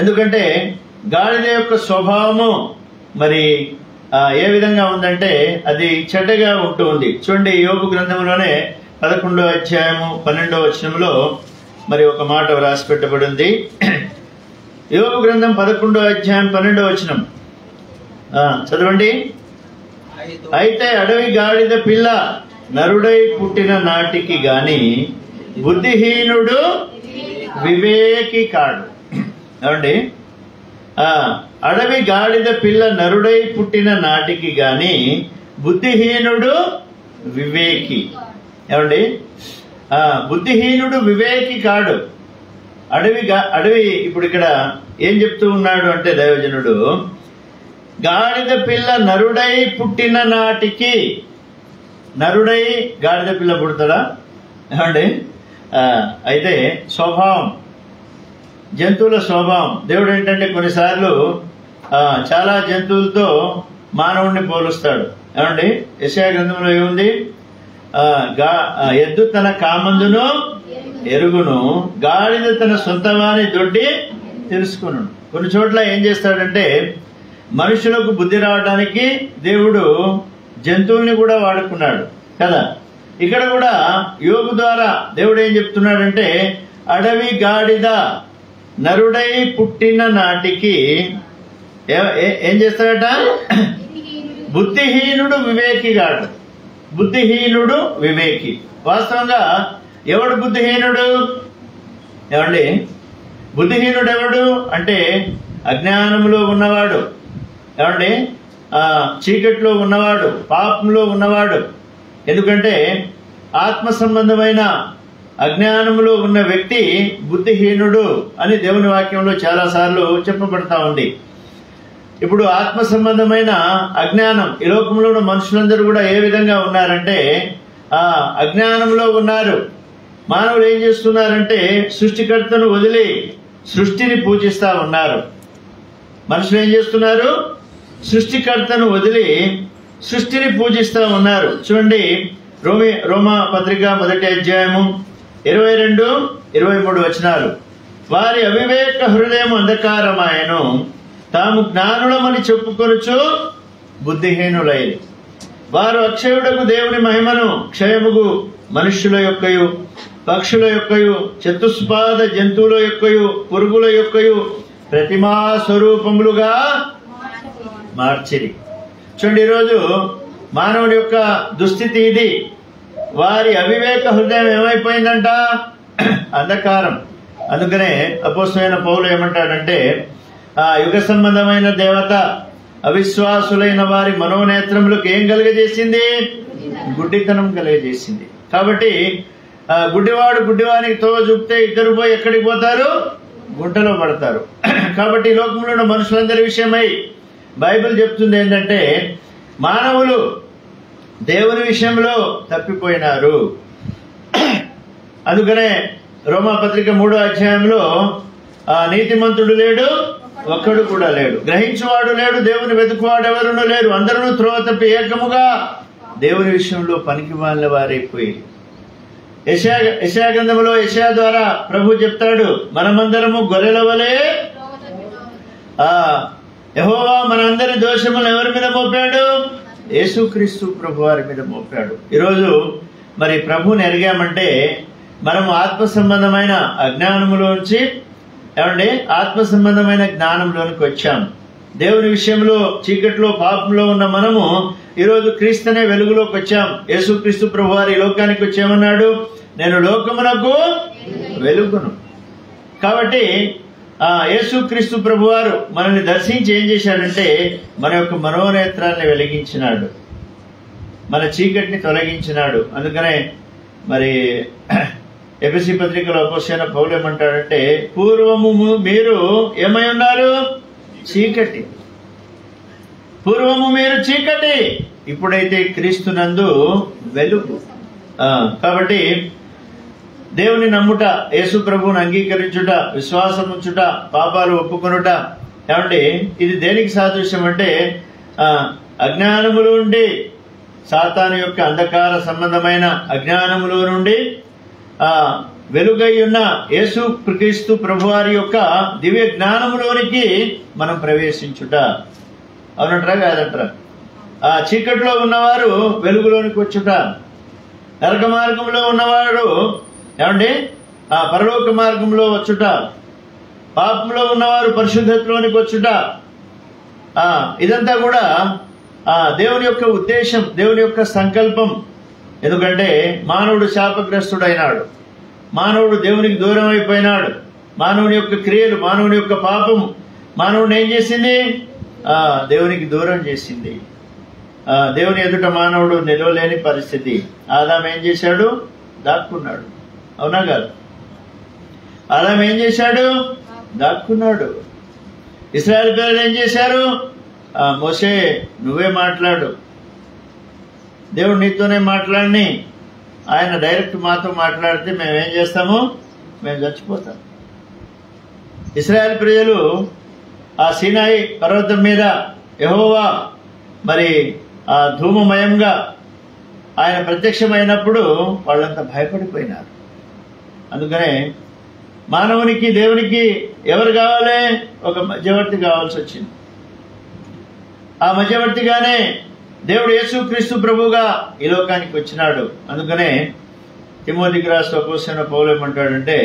S3: ఎందుకంటే గాడిద యొక్క స్వభావము మరి ఏ విధంగా ఉందంటే అది చెడ్డగా ఉంటూ ఉంది. చూడండి, యోబు గ్రంథంలోనే 11వ అధ్యాయము 12వ వచనంలో మరి ఒక మాట వ్రాసి పెట్టబడింది. యోబు గ్రంథం 11వ అధ్యాయం 12వ వచనం చదవండి. అయితే అడవి గాడిద పిల్ల నరుడై పుట్టిన నాటికి గాని బుద్ధిహీనుడు వివేకి కాడు. ఏమండి, అడవి గాడిద పిల్ల నరుడై పుట్టిన నాటికి గాని బుద్ధిహీనుడు వివేకి. ఏమండి, బుద్ధిహీనుడు వివేకి కాడు. అడవి ఇప్పుడు ఇక్కడ ఏం చెప్తూ ఉన్నాడు అంటే దైవజనుడు, గాడిద పిల్ల నరుడై పుట్టిన నాటికి. నరుడై గాడిద పిల్ల పుడతాడా? ఏమండి, అయితే స్వభావం, జంతువుల స్వభావం. దేవుడు ఏంటంటే కొన్నిసార్లు చాలా జంతువులతో మానవుణ్ణి పోలుస్తాడు. ఏమండి, యెషయా గ్రంథంలో ఏముంది? ఎద్దు తన కామందును ఎరుగును, గాడిద తన సొంత వాని దొడ్డి తెలుసుకును. కొన్ని చోట్ల ఏం చేస్తాడంటే మనుషులకు బుద్ధి రావడానికి దేవుడు జంతువుల్ని కూడా వాడుకున్నాడు కదా. ఇక్కడ కూడా యోగు ద్వారా దేవుడు ఏం చెప్తున్నాడంటే, అడవి గాడిద నరుడై పుట్టిన నాటికి ఏం చేస్తాడట? బుద్ధిహీనుడు వివేకిగాడు. బుద్ధిహీనుడు వివేకి. వాస్తవంగా ఎవడు బుద్ధిహీనుడు? ఏమండి, బుద్ధిహీనుడు ఎవడు అంటే అజ్ఞానంలో ఉన్నవాడు. ఏమండి, చీకట్లో ఉన్నవాడు, పాపంలో ఉన్నవాడు. ఎందుకంటే ఆత్మ సంబంధమైన అజ్ఞానంలో ఉన్న వ్యక్తి బుద్ధిహీనుడు అని దేవుని వాక్యంలో చాలా సార్లు చెప్పబడతా ఉంది. ఇప్పుడు ఆత్మ సంబంధమైన అజ్ఞానం, ఈ లోకంలో ఉన్న మనుషులందరూ కూడా ఏ విధంగా ఉన్నారంటే అజ్ఞానంలో ఉన్నారు. మానవులు ఏం చేస్తున్నారంటే సృష్టికర్తను వదిలి సృష్టిని పూజిస్తా ఉన్నారు. మనుషులు ఏం చేస్తున్నారు? సృష్టికర్తను వదిలి సృష్టిని పూజిస్తా ఉన్నారు. చూడండి, రోమా పత్రిక 1వ అధ్యాయము 22-23 వచనాలు. వారి అవివేక హృదయం అంధకారమాయను, తాము జ్ఞానులమని చెప్పుకొనుచు బుద్ధిహీనులైరి. వారు అక్షయుడకు దేవుని మహిమను క్షయముగు మనుష్యుల యొక్కయు, పక్షుల యొక్కయు, చతుష్పాద జంతువుల యొక్కయు, పురుగుల యొక్కయు ప్రతిమా స్వరూపములుగా మార్చిరి. చూడండి, ఈరోజు మానవుడి యొక్క దుస్థితి ఇది. వారి అవివేక హృదయం ఏమైపోయిందంట? అంధకారం. అందుకనే అపోస్తలుడైన పౌలు ఏమంటాడంటే, యుగ సంబంధమైన దేవత అవిశ్వాసులైన వారి మనోనేత్రములకు ఏం కలుగజేసింది? గుడ్డితనం కలుగజేసింది. కాబట్టి గుడ్డివాడు గుడ్డివానికి తోవ చూపితే ఇద్దరు పోయి ఎక్కడికి పోతారు? గుంటలో పడతారు. కాబట్టి ఈ లోకంలో ఉన్న మనుషులందరి విషయమై బైబిల్ చెప్తుంది ఏంటంటే, మానవులు దేవుని విషయంలో తప్పిపోయినారు. అందుకనే రోమా పత్రిక 3వ అధ్యాయంలో నీతిమంతుడు లేడు, ఒక్కడు కూడా లేడు, గ్రహించువాడు లేడు, దేవుని వెతుకువాడు ఎవరునూ లేరు, అందరూ త్రోవ తప్పి ఏకముగా దేవుని విషయంలో పనికి మాలిన వారైపోయి. యెషయా గ్రంథంలో యెషయా ద్వారా ప్రభు చెప్తాడు, మనమందరము గొర్రెల వలె యెహోవా మనందరి దోషములు ఎవరి మీద మోపాడు? యేసుక్రీస్తు ప్రభు వారి మీద మోపాడు. ఈరోజు మరి ప్రభుని ఎరిగామంటే మనము ఆత్మ సంబంధమైన అజ్ఞానములోంచి ఏమంటే ఆత్మ సంబంధమైన జ్ఞానంలోనికి వచ్చాం. దేవుని విషయంలో చీకట్లో పాపంలో ఉన్న మనము ఈరోజు క్రీస్తునే వెలుగులోకి వచ్చాం. యేసుక్రీస్తు ప్రభు వారి లోకానికి వచ్చామన్నాడు, నేను లోకమునకు వెలుగును. కాబట్టి యేసుక్రీస్తు ప్రభు వారు మనల్ని దర్శించి ఏం చేశాడంటే మన యొక్క మనోనేత్రాన్ని వెలిగించినాడు, మన చీకటిని తొలగించినాడు. అందుకనే మరి ఎఫెసీ పత్రికలో అపోస్తలుడైన పౌలు ఏమంటాడంటే, పూర్వము మీరు ఏమై ఉన్నారు? చీకటి. పూర్వము మీరు చీకటి, ఇప్పుడైతే క్రీస్తునందు వెలుగు. కాబట్టి దేవుని నమ్ముట, యేసు ప్రభువుని అంగీకరించుట, విశ్వాసం ఉంచుట, పాపాలు ఒప్పుకొనుట, ఏమంటే ఇది దేనికి సాదృశ్యం అంటే అజ్ఞానములో నుండి, సాతాను యొక్క అంధకార సంబంధమైన అజ్ఞానములో నుండి వెలుగై ఉన్న యేసు క్రీస్తు ప్రభువారి యొక్క దివ్య జ్ఞానములోనికి మనం ప్రవేశించుట. అవునంటారా కాదంటారా? చీకట్లో ఉన్నవారు వెలుగులోనికి వచ్చుట, నరక మార్గంలో ఉన్నవాడు ఏమండి పరలోక మార్గంలో వచ్చుట, పాపంలో ఉన్నవారు పరిశుద్ధతలోనికి వచ్చుట. ఇదంతా కూడా దేవుని యొక్క ఉద్దేశం, దేవుని యొక్క సంకల్పం. ఎందుకంటే మానవుడు శాపగ్రస్తుడైనాడు, మానవుడు దేవునికి దూరం అయిపోయినాడు. మానవుని యొక్క క్రియలు, మానవుని యొక్క పాపం మానవుని ఏం చేసింది? దేవునికి దూరం చేసింది. దేవుని ఎదుట మానవుడు నిలవలేని పరిస్థితి. ఆదాము ఏం చేశాడు? దాక్కున్నాడు. అవునా కాదు? ఆదాము ఏం చేశాడు? దాక్కున్నాడు. ఇశ్రాయేలు పిల్లలు ఏం చేశారు? మోషే నువ్వే మాట్లాడు, దేవుడు నీతోనే మాట్లాడిని, ఆయన డైరెక్ట్ మాతో మాట్లాడితే మేమేం చేస్తాము? మేము చచ్చిపోతాం. ఇశ్రాయేలు ప్రజలు ఆ సీనాయి పర్వతం మీద యెహోవా మరి ఆ ధూమమయంగా ఆయన ప్రత్యక్షమైనప్పుడు వాళ్ళంతా భయపడిపోయినారు. అందుకనే మానవునికి దేవునికి ఎవరు కావాలి? ఒక మధ్యవర్తి కావాల్సి వచ్చింది. ఆ మధ్యవర్తిగానే దేవుడు యేసుక్రీస్తు ప్రభువుగా ఈ లోకానికి వచ్చినాడు. అందుకనే తిమోతికి రాసిన అపోస్తలుడైన పౌలు ఏమంటాడంటే,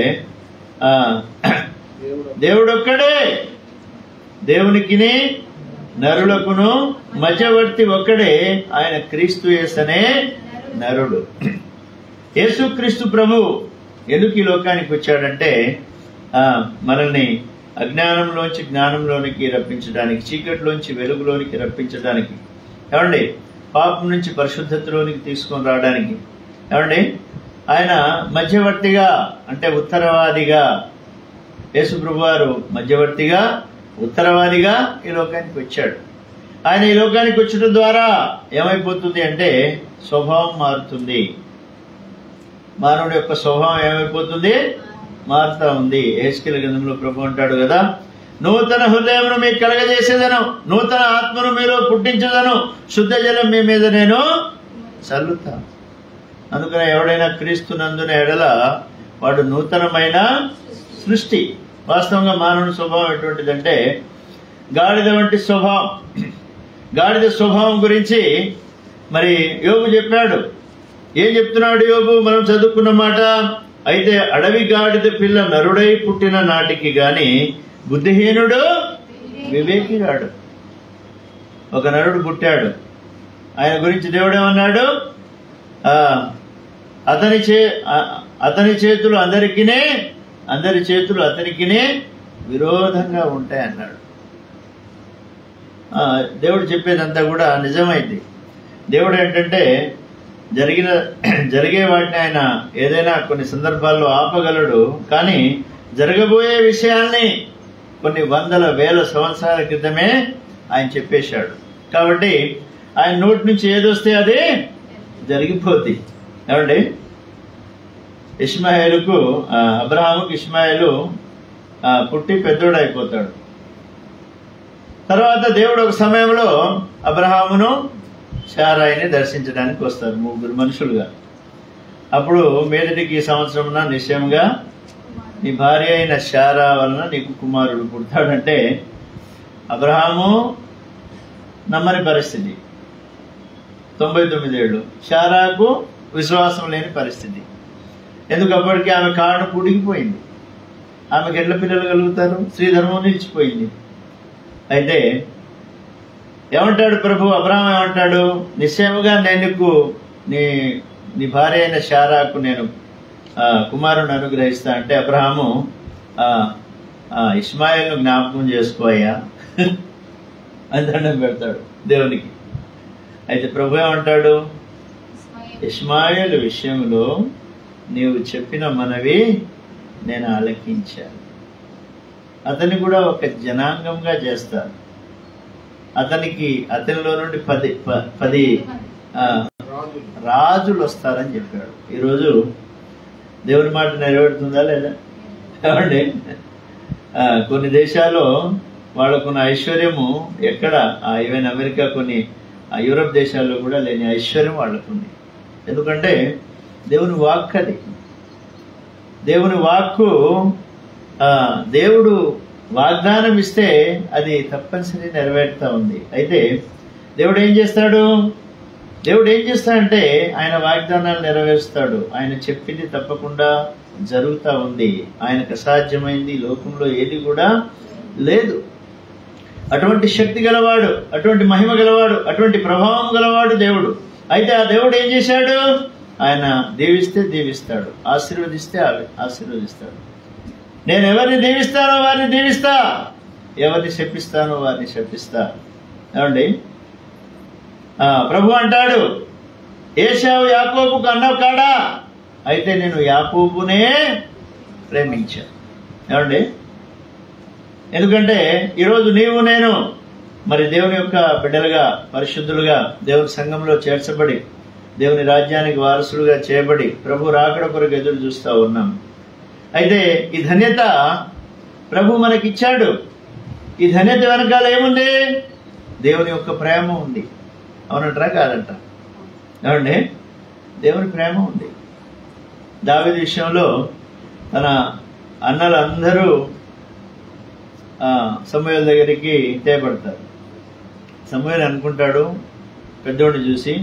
S3: దేవుడొక్కడే, దేవునికిని నరులకును మధ్యవర్తి ఒక్కడే, ఆయన క్రీస్తు యేసనే నరుడు. యేసుక్రీస్తు ప్రభు ఎందుకు ఈ లోకానికి వచ్చాడంటే మనల్ని అజ్ఞానంలోంచి జ్ఞానంలోనికి రప్పించడానికి, చీకటిలోంచి వెలుగులోనికి రప్పించడానికి, ఏమండి పాపం నుంచి పరిశుద్ధతలోనికి తీసుకొని రావడానికి, ఏమండి ఆయన మధ్యవర్తిగా అంటే ఉత్తరవాదిగా, యేసు ప్రభు వారు మధ్యవర్తిగా ఉత్తరవాదిగా ఈ లోకానికి వచ్చాడు. ఆయన ఈ లోకానికి వచ్చడం ద్వారా ఏమైపోతుంది అంటే స్వభావం మారుతుంది. మానవుడి యొక్క స్వభావం ఏమైపోతుంది? మారుతా ఉంది. యెహెజ్కేలు గ్రంథంలో ప్రభు అంటాడు కదా, నూతన హృదయమును మీకు కలగజేసేదను, నూతన ఆత్మను మీలో పుట్టించదను, శుద్ధ జలం మీ మీద నేను చల్లుతాను. అందుకని ఎవడైనా క్రీస్తు నందున ఎడల వాడు నూతనమైన సృష్టి. వాస్తవంగా మానవుని స్వభావం ఎటువంటిదంటే గాడిద వంటి స్వభావం. గాడిద స్వభావం గురించి మరి యోబు చెప్పాడు. ఏం చెప్తున్నాడు యోబు? మనం చదువుకున్న మాట, అయితే అడవి గాడిద పిల్ల నరుడై పుట్టిన నాటికి గాని బుద్ధిహీనుడు వివేకిగాడు. ఒక నరుడు పుట్టాడు, ఆయన గురించి దేవుడేమన్నాడు? అతని చేతులు అందరికినే, అందరి చేతులు అతనికినే విరోధంగా ఉంటాయన్నాడు. దేవుడు చెప్పేదంతా కూడా నిజమైంది. దేవుడు ఏంటంటే జరిగే వాటిని ఆయన ఏదైనా కొన్ని సందర్భాల్లో ఆపగలడు, కానీ జరగబోయే విషయాల్ని కొన్ని వందల వేల సంవత్సరాల క్రితమే ఆయన చెప్పేశాడు. కాబట్టి ఆయన నోటి నుంచి ఏదొస్తే అది జరిగిపోద్ది. ఏమండి అబ్రహాముకు ఇష్మాయేలు పుట్టి పెద్దోడు అయిపోతాడు. తర్వాత దేవుడు ఒక సమయంలో అబ్రహామును శారాయిని దర్శించడానికి వస్తారు, ముగ్గురు మనుషులుగా. అప్పుడు మీదటికి ఈ సంవత్సరమున నిశ్చయంగా నీ భార్య అయిన శారా వలన నీకు కుమారుడు పుడతాడంటే అబ్రహాము నమ్మని పరిస్థితి, 99 ఏళ్ళు. శారాకు విశ్వాసం లేని పరిస్థితి. ఎందుకు? అప్పటికి ఆమె కాడు పుడిగిపోయింది. ఆమెకు ఎట్ల పిల్లలు కలుగుతారు? స్త్రీ ధర్మం నిలిచిపోయింది. అయితే ఏమంటాడు ప్రభు? అబ్రహాం ఏమంటాడు? నిశ్చయముగా నేను నీకు నీ భార్య అయిన శారాకు నేను కుమారుని అనుగ్రహిస్తా అంటే అబ్రహాము ఇష్మాయేల్ను జ్ఞాపకం చేసుకోయ్యా అని దండం పెడతాడు దేవునికి. అయితే ప్రభు ఏమంటాడు? ఇష్మాయేలు విషయంలో నీవు చెప్పిన మనవి నేను ఆలకించాను, అతన్ని కూడా ఒక జనాంగంగా చేస్తాను, అతనిలో నుండి 10 రాజులు వస్తారని చెప్పాడు. ఈరోజు దేవుని మాట నెరవేరుతుందా లేదా? ఏమండి కొన్ని దేశాల్లో వాళ్ళకున్న ఐశ్వర్యము ఎక్కడ, ఈవెన్ అమెరికా, కొన్ని యూరప్ దేశాల్లో కూడా లేని ఐశ్వర్యం వాళ్ళకుంది. ఎందుకంటే దేవుని వాక్కు అది. దేవుని వాక్కు, దేవుడు వాగ్దానం ఇస్తే అది తప్పనిసరి నెరవేరుతా ఉంది. అయితే దేవుడు ఏం చేస్తాడంటే ఆయన వాగ్దానాలు నెరవేరుస్తాడు. ఆయన చెప్పింది తప్పకుండా జరుగుతూ ఉంది. ఆయనకు అసాధ్యమైంది లోకంలో ఏది కూడా లేదు. అటువంటి శక్తి గలవాడు, అటువంటి మహిమ గలవాడు, అటువంటి ప్రభావం గలవాడు దేవుడు. అయితే ఆ దేవుడు ఏం చేశాడు? ఆయన దీవిస్తే దీవిస్తాడు, ఆశీర్వదిస్తే ఆశీర్వదిస్తాడు. నేను ఎవరిని దీవిస్తానో వారిని దీవిస్తా, ఎవరిని శపిస్తానో వారిని శపిస్తా. ఏమండి ప్రభు అంటాడు, ఏశావు యాకోబుకు అన్నావు కాడా, అయితే నేను యాకోబునే ప్రేమించాను. ఏమండి ఎందుకంటే ఈరోజు నీవు నేను మరి దేవుని యొక్క బిడ్డలుగా, పరిశుద్ధులుగా, దేవుని సంఘంలో చేర్చబడి, దేవుని రాజ్యానికి వారసులుగా చేయబడి ప్రభు రాకడ కొరకు ఎదురు చూస్తూ ఉన్నాం. అయితే ఈ ధన్యత ప్రభు మనకిచ్చాడు. ఈ ధన్యత వెనకాల ఏముంది? దేవుని యొక్క ప్రేమ ఉంది, అవునంటారా కాదంట? ఏమండి, దేవుని ప్రేమ ఉంది. దావీదు విషయంలో తన అన్నలందరూ సమూయేలు దగ్గరికి తేపడతారు. సమూయేలు అనుకుంటాడు పెద్దోడిని చూసి,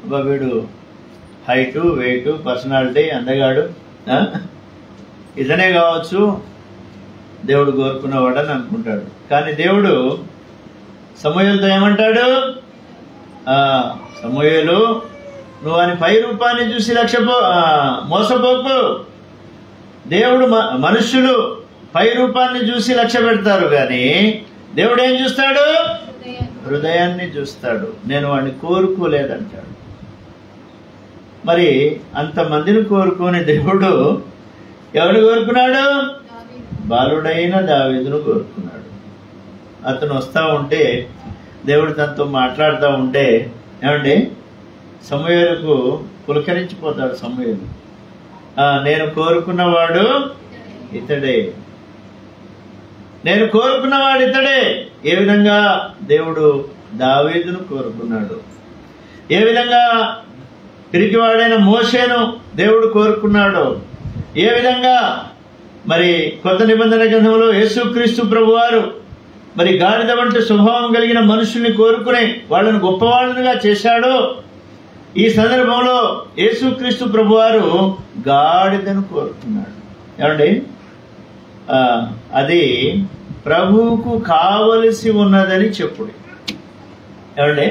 S3: అబ్బా వీడు హైటు, వెయిట్, పర్సనాలిటీ, అందగాడు, ఇతనే కావచ్చు దేవుడు కోరుకున్నవాడని అనుకుంటాడు. కానీ దేవుడు సమూయేలుతో ఏమంటాడు? సమూయేలు, నువ్వు అని పై రూపాన్ని చూసి మోసపోకు. దేవుడు మనుష్యులు పై రూపాన్ని చూసి లక్ష్య పెడతారు, కానీ దేవుడు ఏం చూస్తాడు? హృదయాన్ని చూస్తాడు. నేను వాడిని కోరుకోలేదంటాడు. మరి అంతమందిని కోరుకొని దేవుడు ఎవరిని కోరుకున్నాడు? బాలుడైన దావీదును కోరుకున్నాడు. అతను వస్తూ ఉంటే దేవుడు తనతో మాట్లాడుతూ ఉంటే ఏమండి, సమూయేలుకు పులకరించిపోతాడు. సమూయేలు, నేను కోరుకున్నవాడు ఇతడే, నేను కోరుకున్నవాడు ఇతడే. ఏ విధంగా దేవుడు దావీదును కోరుకున్నాడు, ఏ విధంగా పిరికివాడైన మోషేను దేవుడు కోరుకున్నాడు, ఏ విధంగా మరి కొత్త నిబంధన గ్రంథంలో యేసుక్రీస్తు ప్రభువారు మరి గాడిద వంటి స్వభావం కలిగిన మనుషుల్ని కోరుకుని వాళ్ళను గొప్పవాళ్ళుగా చేశాడో, ఈ సందర్భంలో యేసుక్రీస్తు ప్రభువారు గాడిదను కోరుకున్నాడు. ఏమండి, అది ప్రభువుకు కావలసి ఉన్నదని చెప్పుడు. ఏమండి,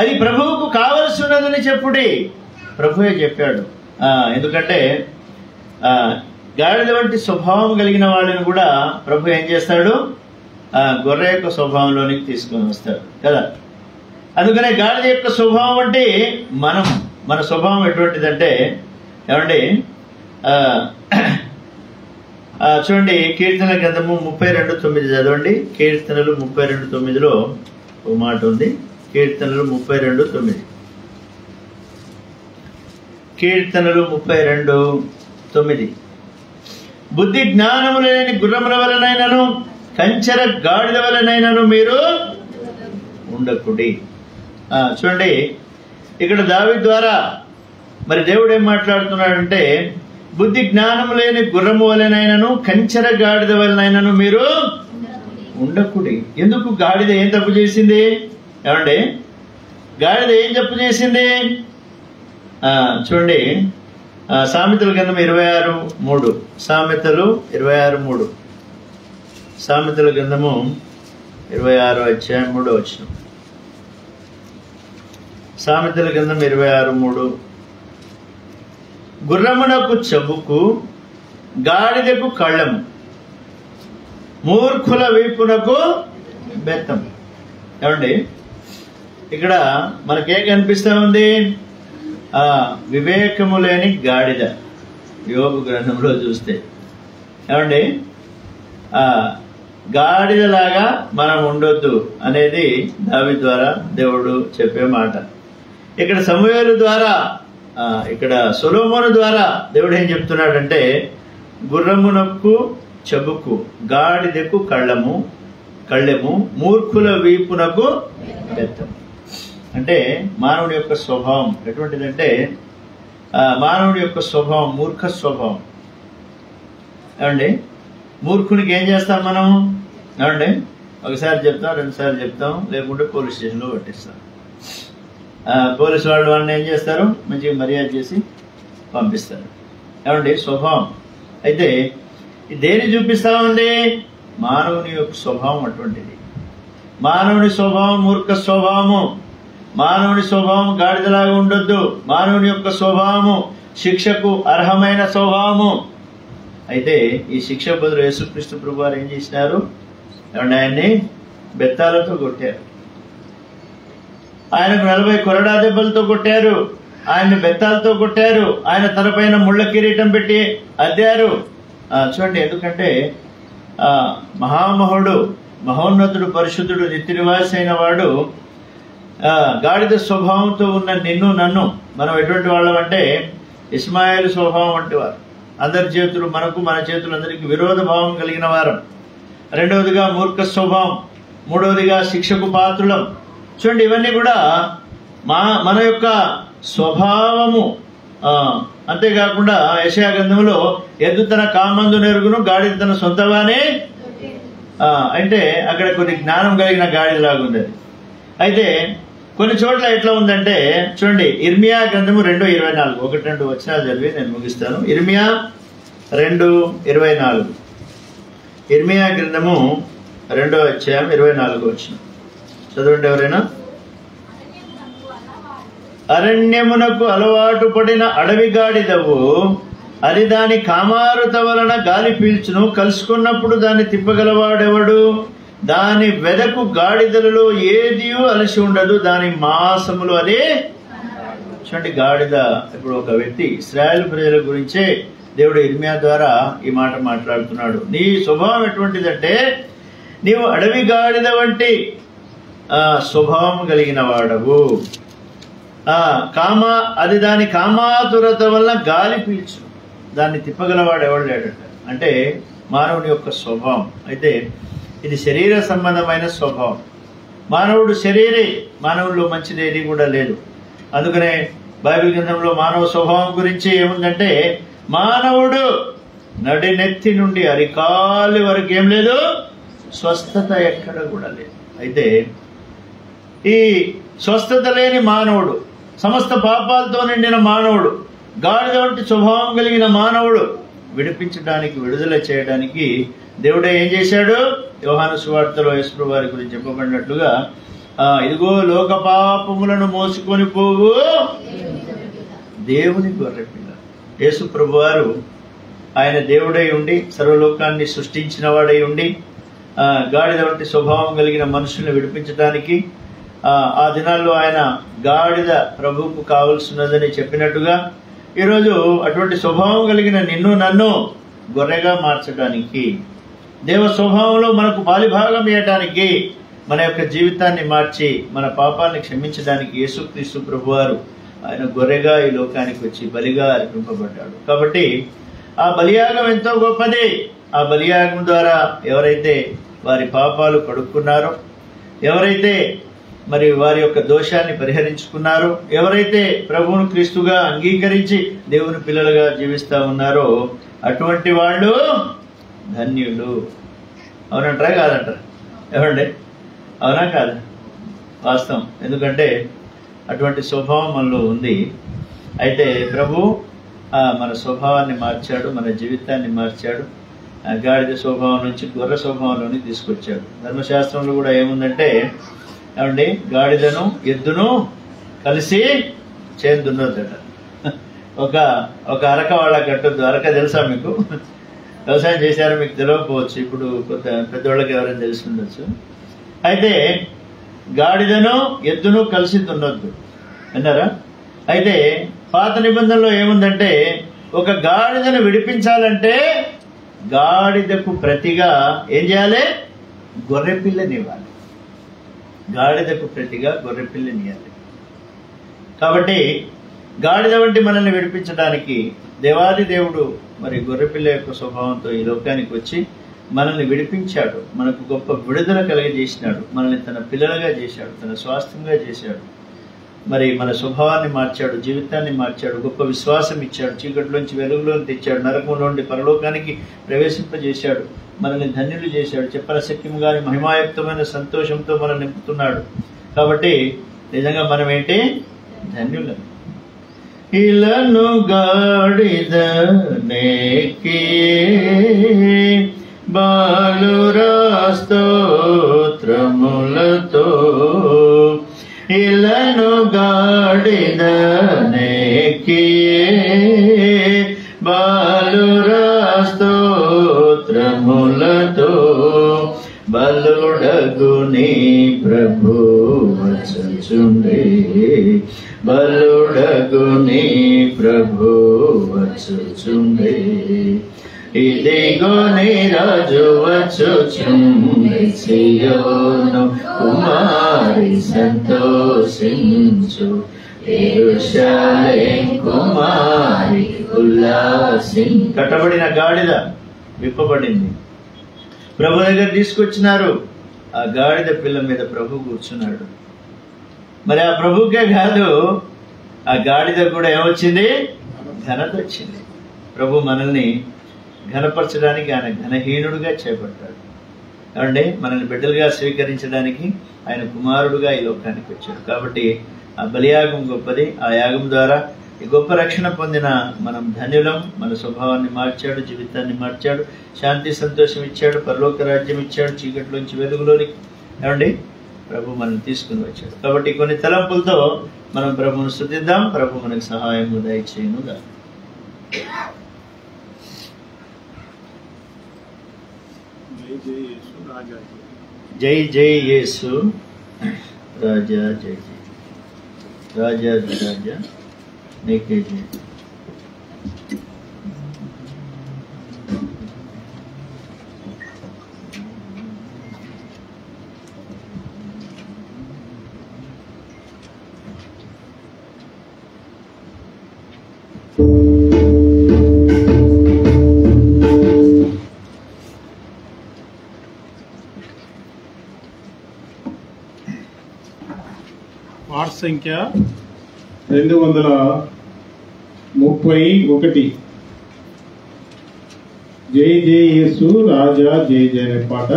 S3: అది ప్రభువుకు కావలసి ఉన్నదని చెప్పుడి. ప్రభువే చెప్పాడు. ఎందుకంటే గాడిద వంటి స్వభావం కలిగిన వాళ్ళని కూడా ప్రభు ఏం చేస్తాడు? గొర్రె యొక్క స్వభావంలోనికి తీసుకొని వస్తాడు కదా. అందుకనే గాడిద యొక్క స్వభావం అంటే మన స్వభావం ఎటువంటిదంటే, ఏమండి, చూడండి, కీర్తనల గ్రంథము 32:9 చదవండి. కీర్తనలు 32:9లో ఒక మాట ఉంది. కీర్తనలు 32:9. కీర్తనలు 32:9. బుద్ధి జ్ఞానము లేని గుర్రముల వలనైనను కంచెర గాడిద వలనైనను మీరు ఉండకుడి. చూడండి, ఇక్కడ దావీదు ద్వారా మరి దేవుడు ఏం మాట్లాడుతున్నాడంటే, బుద్ధి జ్ఞానము లేని గుర్రము వలనైనను కంచెర గాడిద వలనైనను మీరు ఉండకుడి. ఎందుకు? గాడిద ఏం తప్పు చేసింది? ఏమండి, గాడిద ఏం తప్పు చేసింది? చూడండి, సామెతల గ్రంథం 26:3. సామెతలు 26:3. సామెతల గ్రంథము 26:3. సామెతల గ్రంథం 26:3. గుర్రమునకు చెబుకు, గాడిదకు కళ్ళము, మూర్ఖుల వీపునకు బెత్తం. ఏమండి, ఇక్కడ మనకేం కనిపిస్తా ఉంది? వివేకము లేని గాడిద. యోబు గ్రంథంలో చూస్తే ఏమండి, గాడిదలాగా మనం ఉండొద్దు అనేది దావీదు ద్వారా దేవుడు చెప్పే మాట. ఇక్కడ సమూయేలు ద్వారా, ఇక్కడ సొలొమోను ద్వారా దేవుడు ఏం చెప్తున్నాడంటే, గుర్రమునకు చెబుకు, గాడిదకు కళ్ళెము, మూర్ఖుల వీపునకు బెత్తం. అంటే మానవుడి యొక్క స్వభావం ఎటువంటిదంటే, మానవుడి యొక్క స్వభావం మూర్ఖ స్వభావం. ఏమండి, మూర్ఖునికి ఏం చేస్తాం మనం? ఏమండి, ఒకసారి చెప్తాం, రెండుసార్లు చెప్తాం, లేకుంటే పోలీస్ స్టేషన్లో పట్టిస్తాం. పోలీసు వాళ్ళని ఏం చేస్తారు? మంచిగా మర్యాద చేసి పంపిస్తారు. ఏమండి, స్వభావం. అయితే దేన్ని చూపిస్తా ఉంది? మానవుని యొక్క స్వభావం అటువంటిది. మానవుని స్వభావం మూర్ఖ స్వభావము. మానవుని స్వభావం గాడిదలాగా ఉండొద్దు. మానవుని యొక్క స్వభావము శిక్షకు అర్హమైన స్వభావము. అయితే ఈ శిక్ష బదులు యేసుక్రీస్తు ప్రభు వారు ఏం చేసినారు? ఆయన్ని బెత్తాలతో కొట్టారు. ఆయనకు 40 కొరడా దెబ్బలతో కొట్టారు. ఆయన్ని బెత్తాలతో కొట్టారు. ఆయన తలపైన ముళ్ళ కిరీటం పెట్టి అద్దారు. చూడండి, ఎందుకంటే మహోన్నతుడు, పరిశుద్ధుడు, నిత్య నివాసి అయిన వాడు గాడిద స్వభావంతో ఉన్న నిన్ను నన్ను మనం ఎటువంటి వాళ్ళం అంటే, ఇస్మాయిల్ స్వభావం వంటి వారు. అందరి చేతులు మనకు, మన చేతులు అందరికీ విరోధ భావం కలిగిన వారం. రెండవదిగా మూర్ఖ స్వభావం. మూడవదిగా శిక్షకు పాత్రులం. చూడండి, ఇవన్నీ కూడా మన యొక్క స్వభావము. అంతేకాకుండా యెషయా గ్రంథంలో ఎద్దు తన కామందు నెరుగును, గాడిద తన సొంతగానే. అంటే అక్కడ కొన్ని జ్ఞానం కలిగిన గాడిదలాగా ఉంది. అయితే కొన్ని చోట్ల ఎట్లా ఉందంటే చూడండి, ఇర్మియా గ్రంథము 2:24, 1-2 వచనాలు చదివి నేను ముగిస్తాను. ఇర్మియా 2:24. ఇర్మియా గ్రంథము 2వ అధ్యాయం 24వ వచనం చదవండి ఎవరైనా. అరణ్యమునకు అలవాటు పడిన అడవి గాడిదవు, అది దాని కామారుత వలన గాలి పీల్చును, కలుసుకున్నప్పుడు దాన్ని తిప్పగలవాడెవడు? దాని వెదకు గాడిదలలో ఏదియూ అలసి ఉండదు, దాని మాసములు అదే. చూడండి, గాడిద. ఇప్పుడు ఒక వ్యక్తి, ఇశ్రాయేలు ప్రజల గురించే దేవుడు ఇర్మియా ద్వారా ఈ మాట మాట్లాడుతున్నాడు. నీ స్వభావం ఎటువంటిదంటే నీవు అడవి గాడిద వంటి స్వభావం కలిగిన వాడవు. అది దాని కామాతురత వల్ల గాలి పీల్చు, దాన్ని తిప్పగలవాడు ఎవడు లేడట. అంటే మానవుని యొక్క స్వభావం. అయితే ఇది శరీర సంబంధమైన స్వభావం. మానవుడు శరీరే, మానవుల్లో మంచిది ఏది కూడా లేదు. అందుకనే బైబిల్ గ్రంథంలో మానవ స్వభావం గురించి ఏముందంటే, మానవుడు నడినెత్తి నుండి అరికాలి వరకు ఏం లేదు, స్వస్థత ఎక్కడ కూడా లేదు. అయితే ఈ స్వస్థత లేని మానవుడు, సమస్త పాపాలతో నిండిన మానవుడు, గాడిద వంటి స్వభావం కలిగిన మానవుడు విడిపించడానికి, విడుదల చేయడానికి దేవుడే ఏం చేశాడు? యోహాను సువార్తలో యేసు వారి గురించి చెప్పబడినట్లుగా, ఇదిగో లోక పాపములను మోసుకొని పోవు దేవుని గొర్రెపిల్ల. యేసు ప్రభువారు ఆయన దేవుడై ఉండి, సర్వలోకాన్ని సృష్టించిన వాడై ఉండి, గాడిద వంటి స్వభావం కలిగిన మనుషుల్ని విడిపించడానికి ఆ దినాల్లో ఆయన గాడిద ప్రభువుకు కావలసినదని చెప్పినట్టుగా ఈరోజు అటువంటి స్వభావం కలిగిన నిన్ను నన్ను గొర్రెగా మార్చడానికి, దేవ స్వభావంలో మనకు పాలిభాగం ఇవ్వడానికి, మన యొక్క జీవితాన్ని మార్చి మన పాపాలని క్షమించడానికి యేసుక్రీస్తు ప్రభువారు ఆయన గొర్రెగా ఈ లోకానికి వచ్చి బలిగా అర్పింపబడ్డాడు. కాబట్టి ఆ బలియాగం ఎంతో గొప్పది. ఆ బలియాగం ద్వారా ఎవరైతే వారి పాపాలు కడుక్కున్నారో, ఎవరైతే మరి వారి యొక్క దోషాన్ని పరిహరించుకున్నారో, ఎవరైతే ప్రభువును క్రీస్తుగా అంగీకరించి దేవుని పిల్లలుగా జీవిస్తా ఉన్నారో అటువంటి వాళ్ళు ధన్యులు. అవునంటారా కాదంటారా? ఏమండి, అవునా కాదా? వాస్తవం. ఎందుకంటే అటువంటి స్వభావం మనలో ఉంది. అయితే ప్రభు మన స్వభావాన్ని మార్చాడు, మన జీవితాన్ని మార్చాడు. గాడిద స్వభావం నుంచి గొర్రె స్వభావంలోని తీసుకొచ్చాడు. ధర్మశాస్త్రంలో కూడా ఏముందంటే, ఏమండి, గాడిదను ఎద్దును కలిసి చేదున్నదట. ఒక అరక వాళ్ళ కట్టొద్దు. అరక తెలుసా మీకు? వ్యవసాయం చేశారో మీకు తెలియకపోవచ్చు, ఇప్పుడు కొంత పెద్దవాళ్ళకి ఎవరైనా తెలిసి ఉండొచ్చు. అయితే గాడిదను ఎద్దును కలిసి దున్నొద్దు అన్నారా? అయితే పాత నిబంధనలో ఏముందంటే, ఒక గాడిదను విడిపించాలంటే గాడిదకు ప్రతిగా ఏం చేయాలి? గొర్రెపిల్లనివ్వాలి. గాడిదకు ప్రతిగా గొర్రెపిల్లనివ్వాలి. కాబట్టి గాడిద వంటి మనల్ని విడిపించడానికి దేవాది దేవుడు మరి గొర్రెపిల్ల యొక్క స్వభావంతో ఈ లోకానికి వచ్చి మనల్ని విడిపించాడు. మనకు గొప్ప విడుదల కలిగజేసినాడు. మనల్ని తన పిల్లలుగా చేశాడు, తన స్వాస్థ్యంగా చేశాడు. మరి మన స్వభావాన్ని మార్చాడు, జీవితాన్ని మార్చాడు, గొప్ప విశ్వాసం ఇచ్చాడు, చీకటిలోంచి వెలుగులోకి తెచ్చాడు, నరకంలో నుండి పరలోకానికి ప్రవేశింపజేశాడు, మనల్ని ధన్యులు చేశాడు. చెప్పనశక్యం గాని మహిమాయుక్తమైన సంతోషంతో మనం నింపుతున్నాడు. కాబట్టి నిజంగా మనం ఏంటి? ధన్యులం. ఇలను గాడిద నేకి బాలురా స్తోత్రములతో, ఇలను గాడిద నేకి బాలురా స్తోత్రములతో, బలుడగు నీ ప్రభు వచ్చుచుండే, బలుడగు నీ ప్రభు వచ్చుచుండే, ఇదిగో నీ రాజు వచ్చుచుండే, సియోను కుమారి సంతోషించు, యెరూషలేము కుమారి ఉల్లాసించు. కట్టబడిన గాడిద విప్పబడింది, ప్రభు దగ్గర తీసుకొచ్చినారు. ఆ గాడిద పిల్ల మీద ప్రభు కూర్చున్నాడు. మరి ఆ ప్రభుకే కాదు, ఆ గాడిద కూడా ఏమొచ్చింది? ఘనత వచ్చింది. ప్రభు మనల్ని ఘనపరచడానికి ఆయన ఘనహీనుడుగా చేపట్టాడు. కాబట్టి మనల్ని బిడ్డలుగా స్వీకరించడానికి ఆయన కుమారుడుగా ఈ లోకానికి వచ్చాడు. కాబట్టి ఆ బలియాగం గొప్పది. ఆ యాగం ద్వారా ఈ గొప్ప రక్షణ పొందిన మనం ధన్యులం. మన స్వభావాన్ని మార్చాడు, జీవితాన్ని మార్చాడు, శాంతి సంతోషం ఇచ్చాడు, పరలోక రాజ్యం ఇచ్చాడు, చీకటిలోంచి వెలుగులోనికి ఏమండి ప్రభు మనల్ని తీసుకుని వచ్చాడు. కాబట్టి కొన్ని తలంపులతో మనం ప్రభువును స్తుతిద్దాం. ప్రభు మనకు సహాయం దయచేయునుగా. జై జై యేసు రాజా, జై జై రాజా, రాజా నీకే జై.
S2: వార్డ్ సంఖ్య 231. జై జై యేసు రాజా, జై జై అనే పాట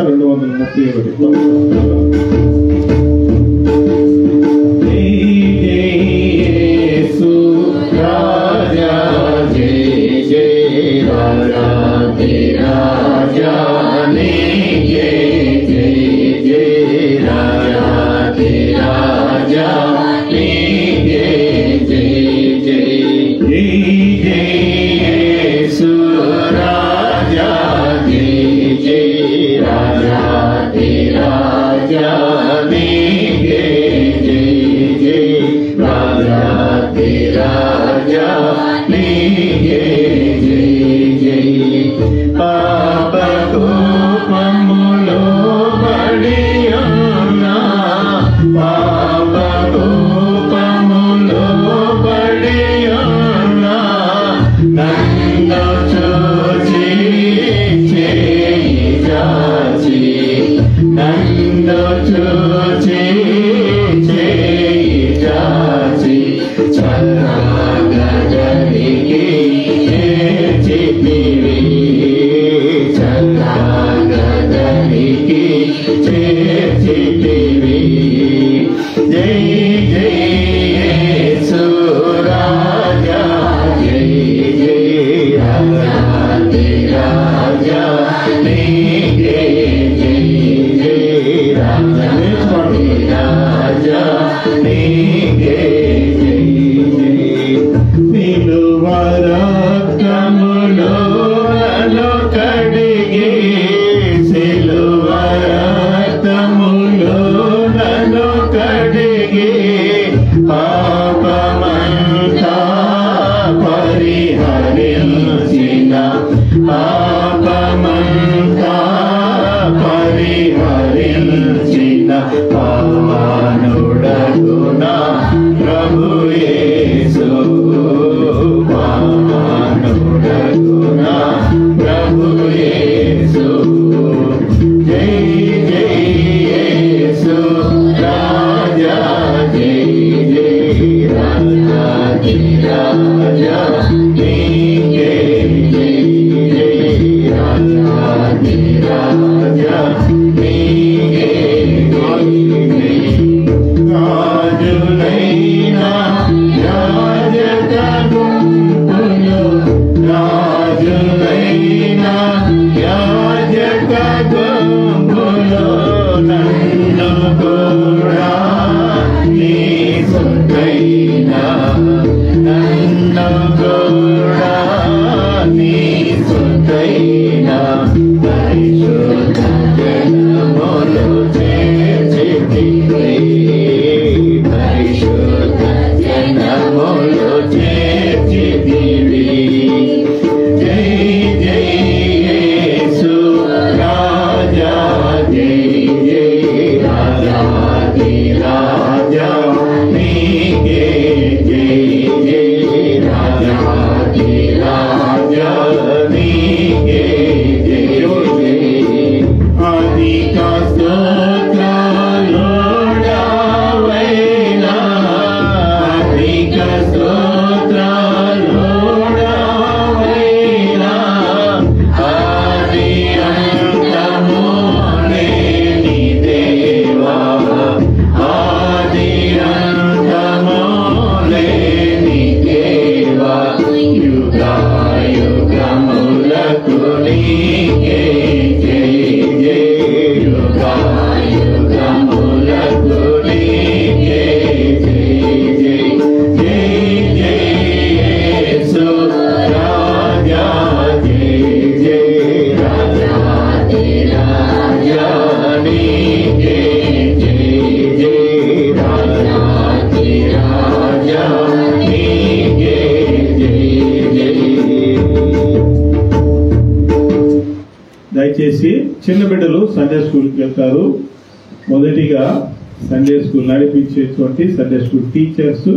S1: จ
S2: దయచేసి చిన్న బిడ్డలు సండే స్కూల్కి వెళ్తారు. మొదటిగా సండే స్కూల్ నడిపించేటువంటి సండే స్కూల్ టీచర్స్